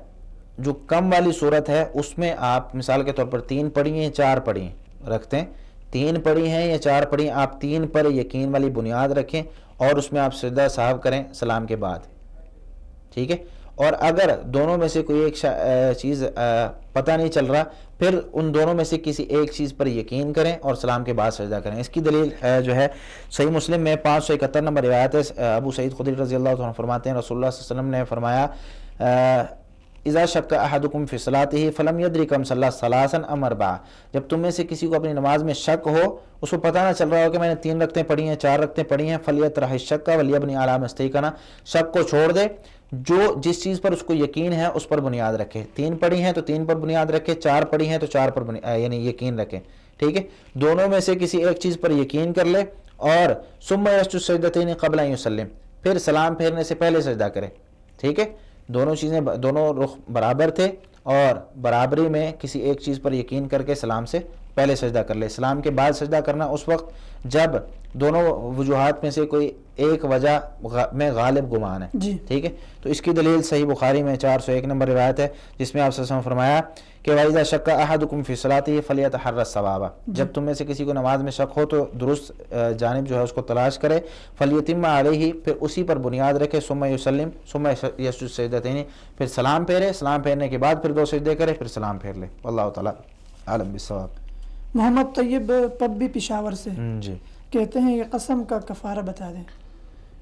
جو کم والی صورت ہے، اس میں آپ مثال کے طور پر 3 پڑھی ہیں 4 پڑھی ہیں رکھتے ہیں، 3 پڑھی ہیں یا 4 پڑھی ہیں، آپ 3 پر یقین والی بنیاد رکھیں اور اس میں آپ سجدہ صاحب کریں سلام کے بعد، ٹھیک ہے۔ اور اگر دونوں میں سے کوئی ایک چیز پتہ نہیں چل رہا، پھر ان دونوں میں سے کسی ایک چیز پر یقین کریں اور سلام کے بعد سجدہ کریں۔ اس کی دلیل جو ہے صحیح مسلم میں 571 نمبر روایت ہے، ابو سعید خدری رضی اللہ عنہ فرماتے ہیں رسول اللہ صلی اللہ علیہ وسلم نے فرمایا اذا شک احدکم فی صلاتہ فلم یدری کم صلی ثلاثا ام اربعا، جب تم میں سے کسی کو اپنی نماز میں شک ہو، اس کو پتہ نہ چل رہا ہو کہ میں نے 3 رکعتیں پڑھی ہیں 4 رکعتیں پڑھی ہیں، فلیطرح الشک ولیبنی علی ما استیقن، شک کو چھوڑ دے، جو جس چیز پر اس کو یقین ہے اس پر بنیاد رکھے، 3 پڑھی ہیں تو 3 پر بنیاد رکھے، 4 پڑھی ہیں تو 4 پر یعنی یقین رکھے، ٹھیک ہے۔ دونوں میں سے کسی ایک چیز پر یقین کر لے اور ثم یسجد سجدتین قبل ان یسلم، پھر سلام پھیرنے سے پہلے سجدہ کرے، ٹھیک ہے۔ دونوں چیزیں دونوں رخ برابر تھے اور برابری میں کسی ایک چیز پر یقین کر کے سلام سے پہلے سجدہ کر لے۔ سلام کے بعد سجدہ کرنا اس وقت جب دونوں وجوہات میں سے کوئی ایک وجہ میں غالب گمان ہے، ٹھیک ہے۔ تو اس کی دلیل صحیح بخاری میں 401 نمبر روایت ہے، جس میں آپ صلی اللہ علیہ وسلم فرمایا کہ وَإِذَا شَكَّ أَحَدُكُمْ فِي صَلَاتِهِ فَلْيَتَحَرَّ الصَّوَابَ، جب تم میں سے کسی کو نماز میں شک ہو تو درست جانب جو ہے اس کو تلاش کرے، فَلْيُتِمَّ عَلَيْهِ، پھر اسی پر بنیاد رکھے، ثُمَّ يُسَلِّمْ ثُمَّ يَسْجُدْ سَجْدَتَيْنِ، پھر سلام پھیرے، سلام پھیرنے کے بعد پھر 2 سجدے کرے، پھر سلام پھیر لے۔ واللہ تعالیٰ عالم بالصواب۔ محمد طیب پبی پشاور سے جی کہتے ہیں کہ قسم کا کفارہ بتا دیں۔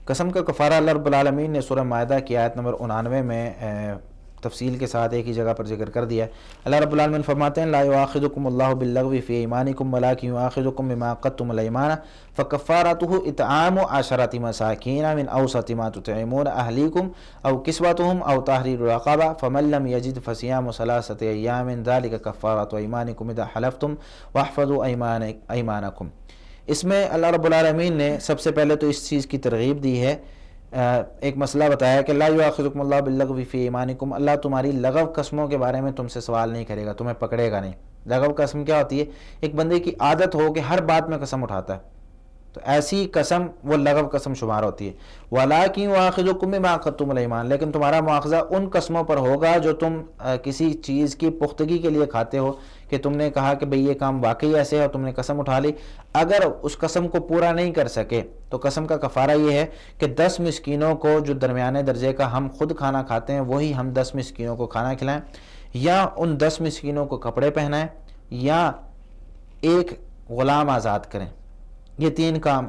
قسم کا کفارہ اللہ رب العالمین نے سورہ مائدہ کی آیت نمبر 99 میں تفصیل کے ساتھ ایک ہی جگہ پر ذکر کر دیا ہے۔ اللہ رب العالمین فرماتے ہیں لا یؤاخذکم اللہ باللغو فی ایمانکم ولکن یؤاخذکم بما عقدتم الایمان فکفارتہ اطعام 10 مساکین من اوسط ما تطعمون اہلیکم او کسوتہم او تحریر رقبہ فمن لم یجد فصیام 3 ایام ذلک کفارۃ ایمانکم اذا حلفتم واحفظوا ایمانکم۔ اس میں اللہ رب العالمین نے سب سے پہلے تو اس چیز کی ترغیب دی ہے، ایک مسئلہ بتایا کہ لا یؤاخذکم اللہ باللغو فی ایمانکم، اللہ تمہاری لغو قسموں کے بارے میں تم سے سوال نہیں کرے گا، تمہیں پکڑے گا نہیں۔ لغو قسم کیا ہوتی ہے؟ ایک بندے کی عادت ہو کہ ہر بات میں قسم اٹھاتا ہے، تو ایسی قسم وہ لغو قسم شمار ہوتی ہے. وَلَٰكِنْ يُؤَاخِذُكُم بِمَا عَقَدتُّمُ الْأَيْمَانَ، لیکن تمہارا مواخذہ ان قسموں پر ہوگا جو تم کسی چیز کی پختگی کے لیے کھاتے ہو، کہ تم نے کہا کہ بھئی یہ کام واقعی ایسے ہے اور تم نے قسم اٹھا لی. اگر اس قسم کو پورا نہیں کر سکے تو قسم کا کفارہ یہ ہے کہ 10 مسکینوں کو جو درمیانے درجے کا ہم خود کھانا کھاتے ہیں وہی ہم 10 مسکینوں کو کھانا کھلائیں، یا ان 10 مسکینوں کو کپڑے پہنائیں، یا ایک غلام آزاد کریں. یہ 3 کام،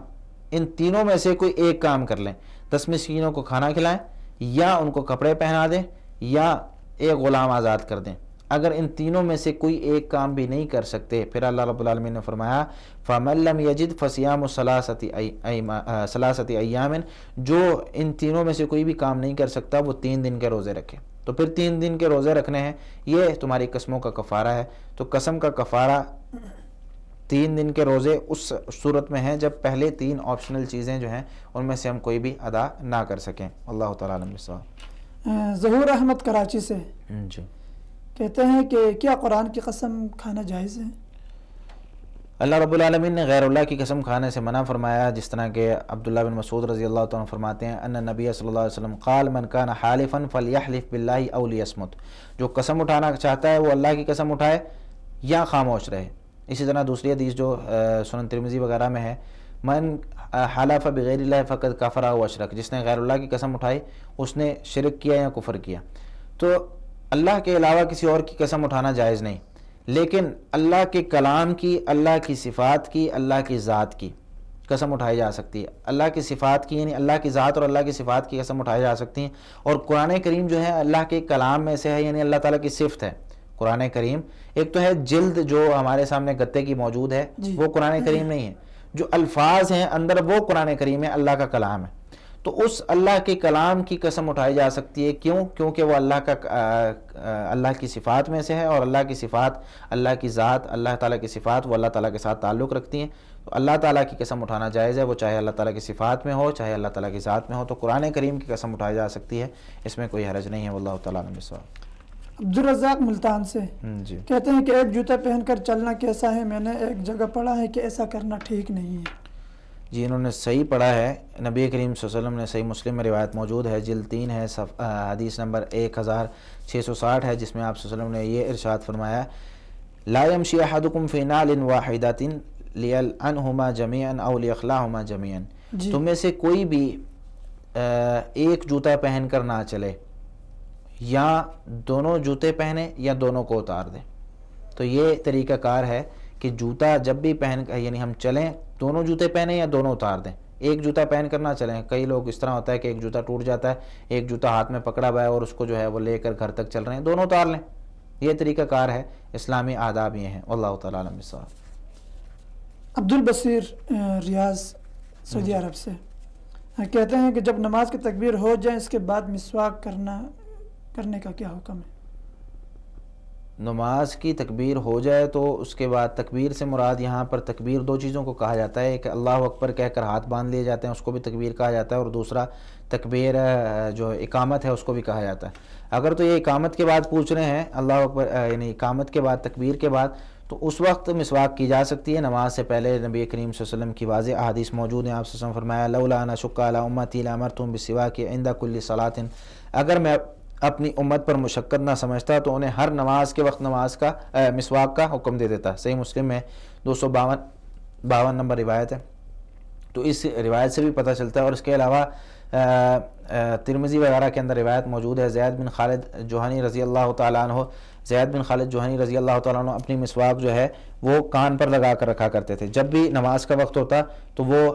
ان تینوں میں سے کوئی ایک کام کر لیں. 10 مسکینوں کو کھانا کھلائیں، یا ان کو کپڑے پہنا دیں، یا ایک غلام آزاد کر دیں. اگر ان تینوں میں سے کوئی ایک کام بھی نہیں کر سکتے، پھر اللہ رب العالمین نے فرمایا فَمَن لَّمْ يَجِدْ فَصِيَامُ ثَلَاثَةِ أَيَّامٍ، جو ان تینوں میں سے کوئی بھی کام نہیں کر سکتا وہ 3 دن کے روزے رکھے. تو پھر 3 دن کے روزے رکھنے ہیں، یہ تمہاری قسموں کا کفارہ ہے. تو قسم کا کفارہ 3 دن کے روزے اس صورت میں ہیں جب پہلے 3 آپشنل چیزیں جو ہیں ان میں سے ہم کوئی بھی ادا نہ کر سکیں. اللہ تعالیٰ عالم بالصواب. ظہور احمد کراچی سے جی کہتے ہیں کہ کیا قرآن کی قسم کھانا جائز ہے؟ اللہ رب العالمین نے غیر اللہ کی قسم کھانے سے منع فرمایا، جس طرح کہ عبداللہ بن مسعود رضی اللہ تعالیٰ عنہ فرماتے ہیں ان نبی صلی اللہ علیہ وسلم قال من کان حالفا فلیحلف باللہ او لیصمت، جو قسم اٹھانا چاہتا ہے وہ اللہ کی قسم اٹھائے یا خاموش رہے. اسی طرح دوسری حدیث جو سنن ترمذی وغیرہ میں ہے، من حلف بغیر اللہ فقد کفر او اشرک، جس نے غیر اللہ کی قسم اٹھائی اس نے شرک کیا یا کفر کیا. تو اللہ کے علاوہ کسی اور کی قسم اٹھانا جائز نہیں، لیکن اللہ کے کلام کی، اللہ کی صفات کی، اللہ کی ذات کی قسم اٹھائی جا سکتی ہے. اللہ کی صفات کی یعنی اللہ کی ذات اور اللہ کی صفات کی قسم اٹھائی جا سکتی ہیں. اور قرآن کریم جو ہے اللہ کے کلام میں سے ہے، یعنی اللہ تعالیٰ کی صفت ہے. قرآن کریم ایک تو ہے جلد جو ہمارے سامنے گتے کی موجود ہے، وہ قرآن کریم نہیں ہے. جو الفاظ ہیں اندر وہ قرآن کریم ہے، اللہ کا کلام ہے. تو اس اللہ کے کلام کی قسم اٹھائی جا سکتی ہے. کیوں؟ کیونکہ وہ اللہ کی صفات میں سے ہے، اور اللہ کی صفات، اللہ کی ذات، اللہ تعالیٰ کی صفات وہ اللہ تعالیٰ کے ساتھ تعلق رکھتی ہیں. تو اللہ تعالیٰ کی قسم اٹھانا جائز ہے، وہ چاہے اللہ تعالیٰ کی صفات میں ہو چاہے اللہ تعالیٰ کی ذات میں ہو. تو قرآن کریم کی قسم اٹھائی جا سکتی ہے، اس میں کوئی حرج نہیں ہے. واللہ تعالیٰ عنہ بالصواب. عبدالرزاق ملتان سے جی کہتے ہیں کہ ایک جوتا پہن کر چلنا کیسا ہے؟ میں نے ایک جگہ پڑھا ہے کہ ایسا کرنا ٹھیک نہیں ہے. جی انہوں نے صحیح پڑھا ہے. نبی کریم صلی اللہ علیہ وسلم نے صحیح مسلم میں روایت موجود ہے، جلد 3 ہے، حدیث نمبر 1660 ہے، جس میں آپ صلی اللہ علیہ وسلم نے یہ ارشاد فرمایا لا یمشی احدکم فی نعل واحدۃ لیلعنہما جمیعا او لیخلعہما جمیعا. تم میں سے کوئی بھی ایک جوتا پہن کر نہ چلے، یا دونوں جوتے پہنے یا دونوں کو اتار دے. تو یہ طریقہ کار ہے کہ جوتا جب بھی پہن یعنی ہم چلیں دونوں جوتے پہنیں یا دونوں اتار دیں. ایک جوتا پہن کر نہ چلیں. کئی لوگ اس طرح ہوتا ہے کہ ایک جوتا ٹوٹ جاتا ہے، ایک جوتا ہاتھ میں پکڑا ہوا ہے اور اس کو جو ہے وہ لے کر گھر تک چل رہے ہیں، دونوں اتار لیں. یہ طریقہ کار ہے، اسلامی آداب یہ ہیں. واللہ تعالیٰ عالم بالصواب. عبدالبصیر ریاض سعودی عرب سے کہتے ہیں کہ جب نماز کی تکبیر ہو جائے اس کے بعد مسواک کرنے کا کیا حکم ہے؟ نماز کی تکبیر ہو جائے تو اس کے بعد، تکبیر سے مراد یہاں پر تکبیر 2 چیزوں کو کہا جاتا ہے. ایک اللہ اکبر کہہ کر ہاتھ باندھ لیے جاتے ہیں، اس کو بھی تکبیر کہا جاتا ہے، اور دوسرا تکبیر جو اقامت ہے اس کو بھی کہا جاتا ہے. اگر تو یہ اقامت کے بعد پوچھ رہے ہیں اللہ اکبر یعنی اقامت کے بعد تکبیر کے بعد، تو اس وقت مسواک کی جا سکتی ہے. نماز سے پہلے نبی کریم صلی اللہ علیہ وسلم کی واضح احادیث موجود ہیں. آپ صلی اللہ علیہ وسلم فرمایا لولا ان اشق علی امتی لامرتهم بالسواک عند کل صلاۃ، اگر میں اپنی امت پر مشقت نہ سمجھتا تو انہیں ہر نماز کے وقت نماز کا مسواک کا حکم دے دیتا. صحیح مسلم میں 252 نمبر روایت ہے. تو اس روایت سے بھی پتہ چلتا ہے. اور اس کے علاوہ ترمذی وغیرہ کے اندر روایت موجود ہے، زید بن خالد جوہنی رضی اللہ تعالیٰ عنہ، زید بن خالد جوہنی رضی اللہ تعالیٰ عنہ اپنی مسواک جو ہے وہ کان پر لگا کر رکھا کرتے تھے. جب بھی نماز کا وقت ہوتا تو وہ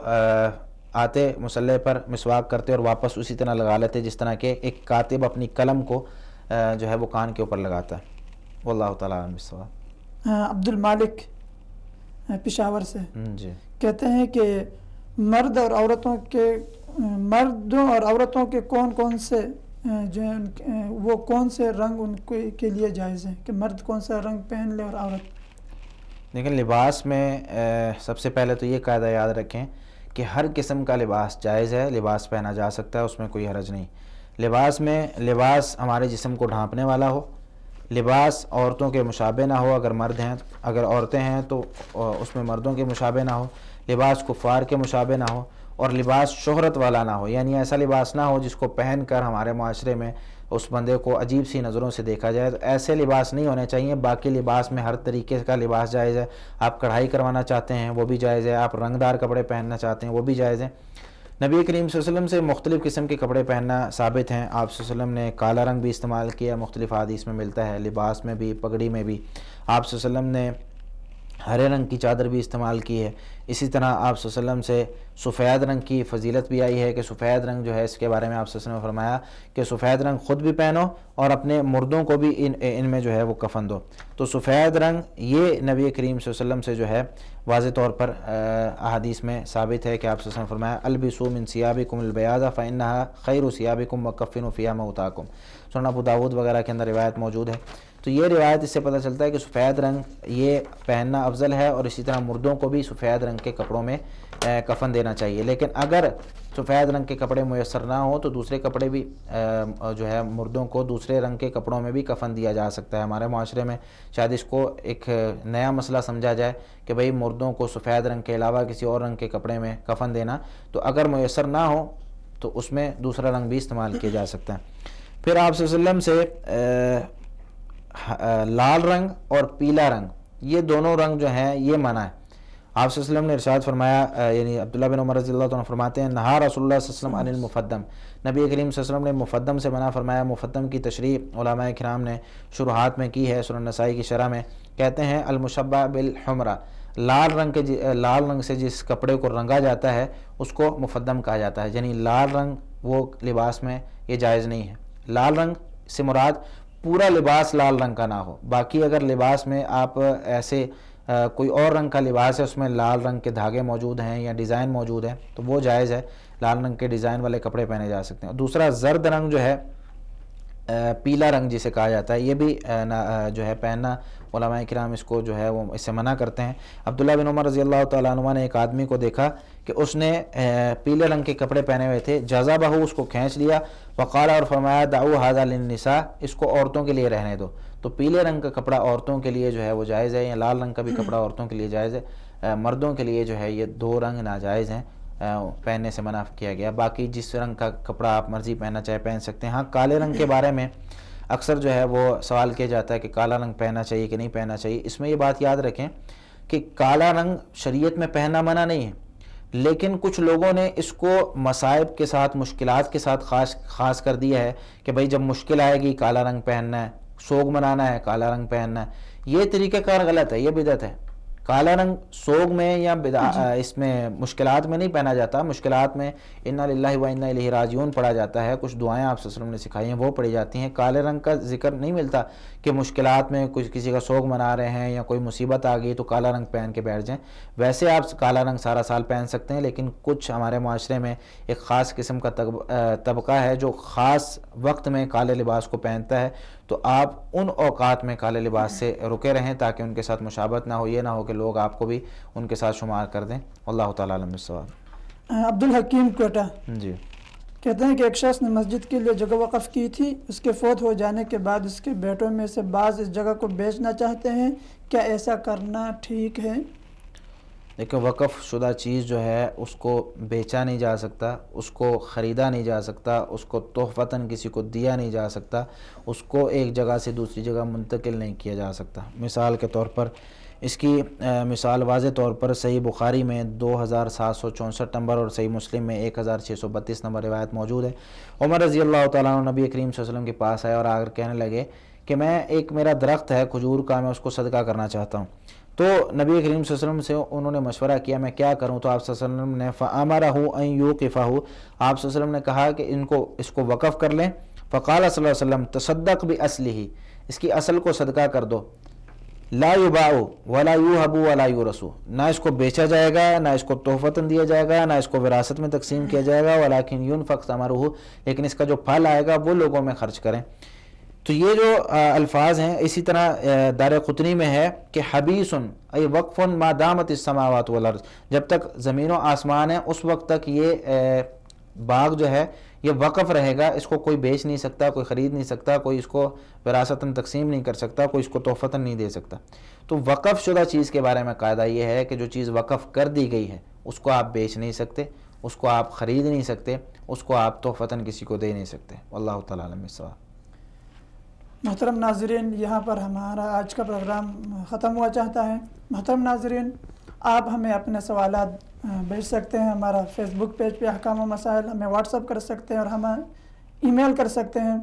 آتے مصلی پر مسواک کرتے اور واپس اسی طرح لگا لیتے جس طرح کہ ایک کاتب اپنی قلم کو جو ہے وہ کان کے اوپر لگاتا ہے. واللہ تعالیٰ عنہ بالصواب. عبد المالک پشاور سے جی کہتے ہیں کہ مردوں اور عورتوں کے کون سے جو ہیں وہ کون سے رنگ ان کے لیے جائز ہیں، کہ مرد کون سا رنگ پہن لے اور عورت؟ لیکن لباس میں سب سے پہلے تو یہ قاعدہ یاد رکھیں کہ ہر قسم کا لباس جائز ہے، لباس پہنا جا سکتا ہے، اس میں کوئی حرج نہیں. لباس ہمارے جسم کو ڈھانپنے والا ہو، لباس عورتوں کے مشابہ نہ ہو، اگر عورتیں ہیں تو اس میں مردوں کے مشابہ نہ ہو، لباس کفار کے مشابہ نہ ہو، اور لباس شہرت والا نہ ہو، یعنی ایسا لباس نہ ہو جس کو پہن کر ہمارے معاشرے میں اس بندے کو عجیب سی نظروں سے دیکھا جائے، تو ایسے لباس نہیں ہونے چاہیے۔ باقی لباس میں ہر طریقے کا لباس جائز ہے، آپ کڑھائی کروانا چاہتے ہیں وہ بھی جائز ہے، آپ رنگ دار کپڑے پہننا چاہتے ہیں وہ بھی جائز ہے۔ نبی کریم صلی اللہ علیہ وسلم سے مختلف قسم کے کپڑے پہننا ثابت ہیں۔ آپ صلی اللہ علیہ وسلم نے کالا رنگ بھی استعمال کیا، مختلف حدیث میں ملتا ہے، لباس میں بھی، پگڑی میں بھی۔ آپ صلی اللہ علیہ وسلم نے ہرے رنگ کی چادر بھی استعمال کی ہے۔ اسی طرح آپ صلی اللہ علیہ وسلم سے سفید رنگ کی فضیلت بھی آئی ہے کہ سفید رنگ جو ہے اس کے بارے میں آپ صلی اللہ علیہ وسلم نے فرمایا کہ سفید رنگ خود بھی پہنو اور اپنے مردوں کو بھی ان میں جو ہے وہ کفن دو۔ تو سفید رنگ یہ نبی کریم صلی اللہ علیہ وسلم سے جو ہے واضح طور پر احادیث میں ثابت ہے کہ آپ صلی اللہ علیہ وسلم نے فرمایا البسوا من ثيابكم البياض فانها خير ثيابكم وكفنوا فيها موتاكم۔ سنن ابو داؤد وغیرہ کے اندر روایت موجود ہے۔ تو یہ روایت اس سے پتہ چلتا ہے کہ سفید رنگ یہ پہننا افضل ہے، اور اسی طرح مردوں کو بھی سفید رنگ کے کپڑوں میں کفن دینا چاہیے۔ لیکن اگر سفید رنگ کے کپڑے میسر نہ ہوں تو دوسرے کپڑے بھی جو ہے مردوں کو دوسرے رنگ کے کپڑوں میں بھی کفن دیا جا سکتا ہے۔ ہمارے معاشرے میں شاید اس کو ایک نیا مسئلہ سمجھا جائے کہ بھئی مردوں کو سفید رنگ کے علاوہ کسی اور رنگ کے کپڑے میں کفن دینا، تو اگر میسر نہ ہو تو اس میں دوسرا رنگ بھی استعمال کیا جا سکتا ہے۔ پھر آپ صلی اللہ علیہ وسلم سے لال رنگ اور پیلا رنگ یہ دونوں رنگ جو ہیں یہ منع ہے۔ آپ صلی اللہ علیہ وسلم نے ارشاد فرمایا، یعنی عبداللہ بن عمر رضی اللہ عنہ فرماتے ہیں نہا رسول اللہ صلی اللہ علیہ وسلم عن المفدم، نبی کریم صلی اللہ علیہ وسلم نے مفدم سے منع فرمایا۔ مفدم کی تشریح علماء کرام نے شروحات میں کی ہے، سنن نسائی کی شرح میں کہتے ہیں المشبہ بالحمرہ، لال رنگ سے جس کپڑے کو رنگا جاتا ہے اس کو مفدم کہا جاتا ہے، یعنی لال رنگ وہ لباس میں یہ جائز نہیں ہے۔ لال رنگ سے مراد پورا لباس لال رنگ کا نہ ہو، باقی اگر لباس میں آپ ایسے کوئی اور رنگ کا لباس ہے اس میں لال رنگ کے دھاگے موجود ہیں یا ڈیزائن موجود ہے تو وہ جائز ہے، لال رنگ کے ڈیزائن والے کپڑے پہنے جا سکتے ہیں۔ دوسرا زرد رنگ جو ہے، پیلا رنگ جسے کہا جاتا ہے، یہ بھی جو ہے پہننا علماء کرام اس کو جو ہے وہ اس سے منع کرتے ہیں۔ عبداللہ بن عمر رضی اللہ تعالیٰ عنہ نے ایک آدمی کو دیکھا کہ اس نے پیلے رنگ کے کپڑے پہنے ہوئے تھے، جذبہ اس کو کھینچ لیا، وقال اور فرمایا دعوا ھذا للنساء، اس کو عورتوں کے لیے رہنے دو۔ تو پیلے رنگ کا کپڑا عورتوں کے لیے جو ہے وہ جائز ہے، یا لال رنگ کا بھی کپڑا عورتوں کے لیے جائز ہے، مردوں کے لیے جو ہے یہ دو رنگ ناجائز ہیں، پہننے سے منع کیا گیا۔ باقی جس رنگ کا کپڑا آپ مرضی پہننا چاہے پہن سکتے ہیں۔ ہاں کالے رنگ کے بارے میں اکثر جو ہے وہ سوال کیا جاتا ہے کہ کالا رنگ پہننا چاہیے کہ نہیں پہننا چاہیے۔ اس میں یہ بات یاد رکھیں کہ کالا رنگ شریعت میں پہننا منع نہیں ہے، لیکن کچھ لوگوں نے اس کو مصائب کے ساتھ، مشکلات کے ساتھ خاص کر دیا ہے کہ بھئی جب مشکل آئے گی کالا رنگ پہننا ہے، سوگ منانا ہے کالا رنگ پہننا ہے۔ یہ طریقہ کار غلط ہے، یہ بدعت ہے۔ کالا رنگ سوگ میں یا اس میں مشکلات میں نہیں پہنا جاتا، مشکلات میں انا للہ و انا الیہ راجعون پڑھا جاتا ہے، کچھ دعائیں آپ صلی اللہ علیہ وسلم نے سکھائی ہیں وہ پڑھی جاتی ہیں۔ کالے رنگ کا ذکر نہیں ملتا کہ مشکلات میں کچھ کسی کا سوگ منا رہے ہیں یا کوئی مصیبت آ گئی تو کالا رنگ پہن کے بیٹھ جائیں۔ ویسے آپ کالا رنگ سارا سال پہن سکتے ہیں، لیکن کچھ ہمارے معاشرے میں ایک خاص قسم کا طبقہ ہے جو خاص وقت میں کالے لباس کو پہنتا ہے، تو آپ ان اوقات میں کالے لباس سے رکے رہیں تاکہ ان کے ساتھ مشابہت نہ ہو، یہ نہ ہو کہ لوگ آپ کو بھی ان کے ساتھ شمار کر دیں۔ اللہ تعالیٰ عالم بالصواب۔ عبدالحکیم کوئٹہ جی کہتے ہیں کہ ایک شخص نے مسجد کے لیے جگہ وقف کی تھی، اس کے فوت ہو جانے کے بعد اس کے بیٹوں میں سے بعض اس جگہ کو بیچنا چاہتے ہیں، کیا ایسا کرنا ٹھیک ہے؟ لیکن وقف شدہ چیز جو ہے اس کو بیچا نہیں جا سکتا، اس کو خریدا نہیں جا سکتا، اس کو تحفتاً کسی کو دیا نہیں جا سکتا، اس کو ایک جگہ سے دوسری جگہ منتقل نہیں کیا جا سکتا۔ مثال کے طور پر اس کی مثال واضح طور پر صحیح بخاری میں 2764 نمبر اور صحیح مسلم میں 1632 نمبر روایت موجود ہے۔ عمر رضی اللہ تعالیٰ عنہ نبی کریم صلی اللہ علیہ وسلم کے پاس آئے اور آ کر کہنے لگے کہ میرا درخت ہے کھجور کا، میں اس کو صدقہ کرنا چاہتا ہوں۔ تو نبی کریم صلی اللہ علیہ وسلم سے انہوں نے مشورہ کیا میں کیا کروں، تو آپ صلی اللہ علیہ وسلم نے فَأَمَرَهُ أَن يُوقِفَهُ، آپ صلی اللہ علیہ وسلم نے کہا کہ اس کو وقف کر لیں۔ فقال صلی اللہ علیہ وسلم تصدق بِأَصْلِهِ، اس کی اصل کو صدقہ کر دو، لا يُبَاعُ وَلَا يُوهَبُ وَلَا يُورَثُ، نہ اس کو بیچا جائے گا، نہ اس کو تحفتاً دیا جائے گا، نہ اس کو وراثت میں تقسیم کیا جائے گا، وَلَكِنْ يُنْفَقْ ثَمَرُهُ، لیکن اس کا جو پھل آئے گا وہ لوگوں میں خرچ کریں۔ تو یہ جو الفاظ ہیں اسی طرح دارقطنی میں ہے کہ حبیث ای وقف ما دامت السماوات والارض، جب تک زمین و آسمان ہے اس وقت تک یہ باغ جو ہے یہ وقف رہے گا، اس کو کوئی بیچ نہیں سکتا، کوئی خرید نہیں سکتا، کوئی اس کو وراثتاً تقسیم نہیں کر سکتا، کوئی اس کو تحفتاً نہیں دے سکتا۔ تو وقف شدہ چیز کے بارے میں قاعدہ یہ ہے کہ جو چیز وقف کر دی گئی ہے اس کو آپ بیچ نہیں سکتے، اس کو آپ خرید نہیں سکتے، اس کو آپ تحفتاً کسی کو دے نہیں سکتے۔ واللہ تعالیٰ عالم بالصواب۔ محترم ناظرین، یہاں پر ہمارا آج کا پروگرام ختم ہوا چاہتا ہے۔ محترم ناظرین، آپ ہمیں اپنے سوالات بھیج سکتے ہیں، ہمارا فیس بک پیج پہ احکام و مسائل، ہمیں واٹس اپ کر سکتے ہیں اور ہمیں ای میل کر سکتے ہیں۔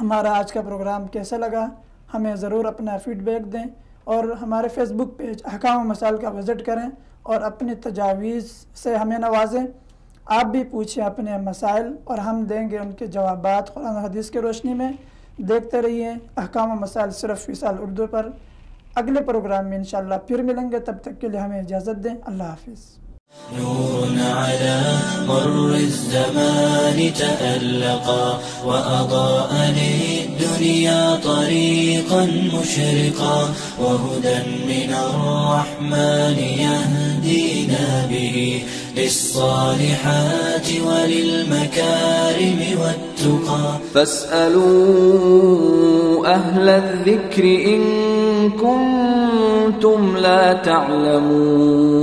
ہمارا آج کا پروگرام کیسا لگا ہمیں ضرور اپنا فیڈ بیک دیں، اور ہمارے فیس بک پیج احکام و مسائل کا وزٹ کریں اور اپنی تجاویز سے ہمیں نوازیں۔ آپ بھی پوچھیں اپنے مسائل اور ہم دیں گے ان کے جوابات قرآن و حدیث کی روشنی میں۔ دیکھتے رہیے احکام و مسائل صرف فیصل اردو پر۔ اگلے پروگرام میں انشاءاللہ پھر ملیں گے، تب تک کے لیے ہمیں اجازت دیں۔ اللہ حافظ۔ نور على مر الزمان تألقا وأضاء للدنيا طريقا مشرقا وهدى من الرحمن يهدينا به للصالحات وللمكارم والتقى فاسألوا أهل الذكر إن كنتم لا تعلمون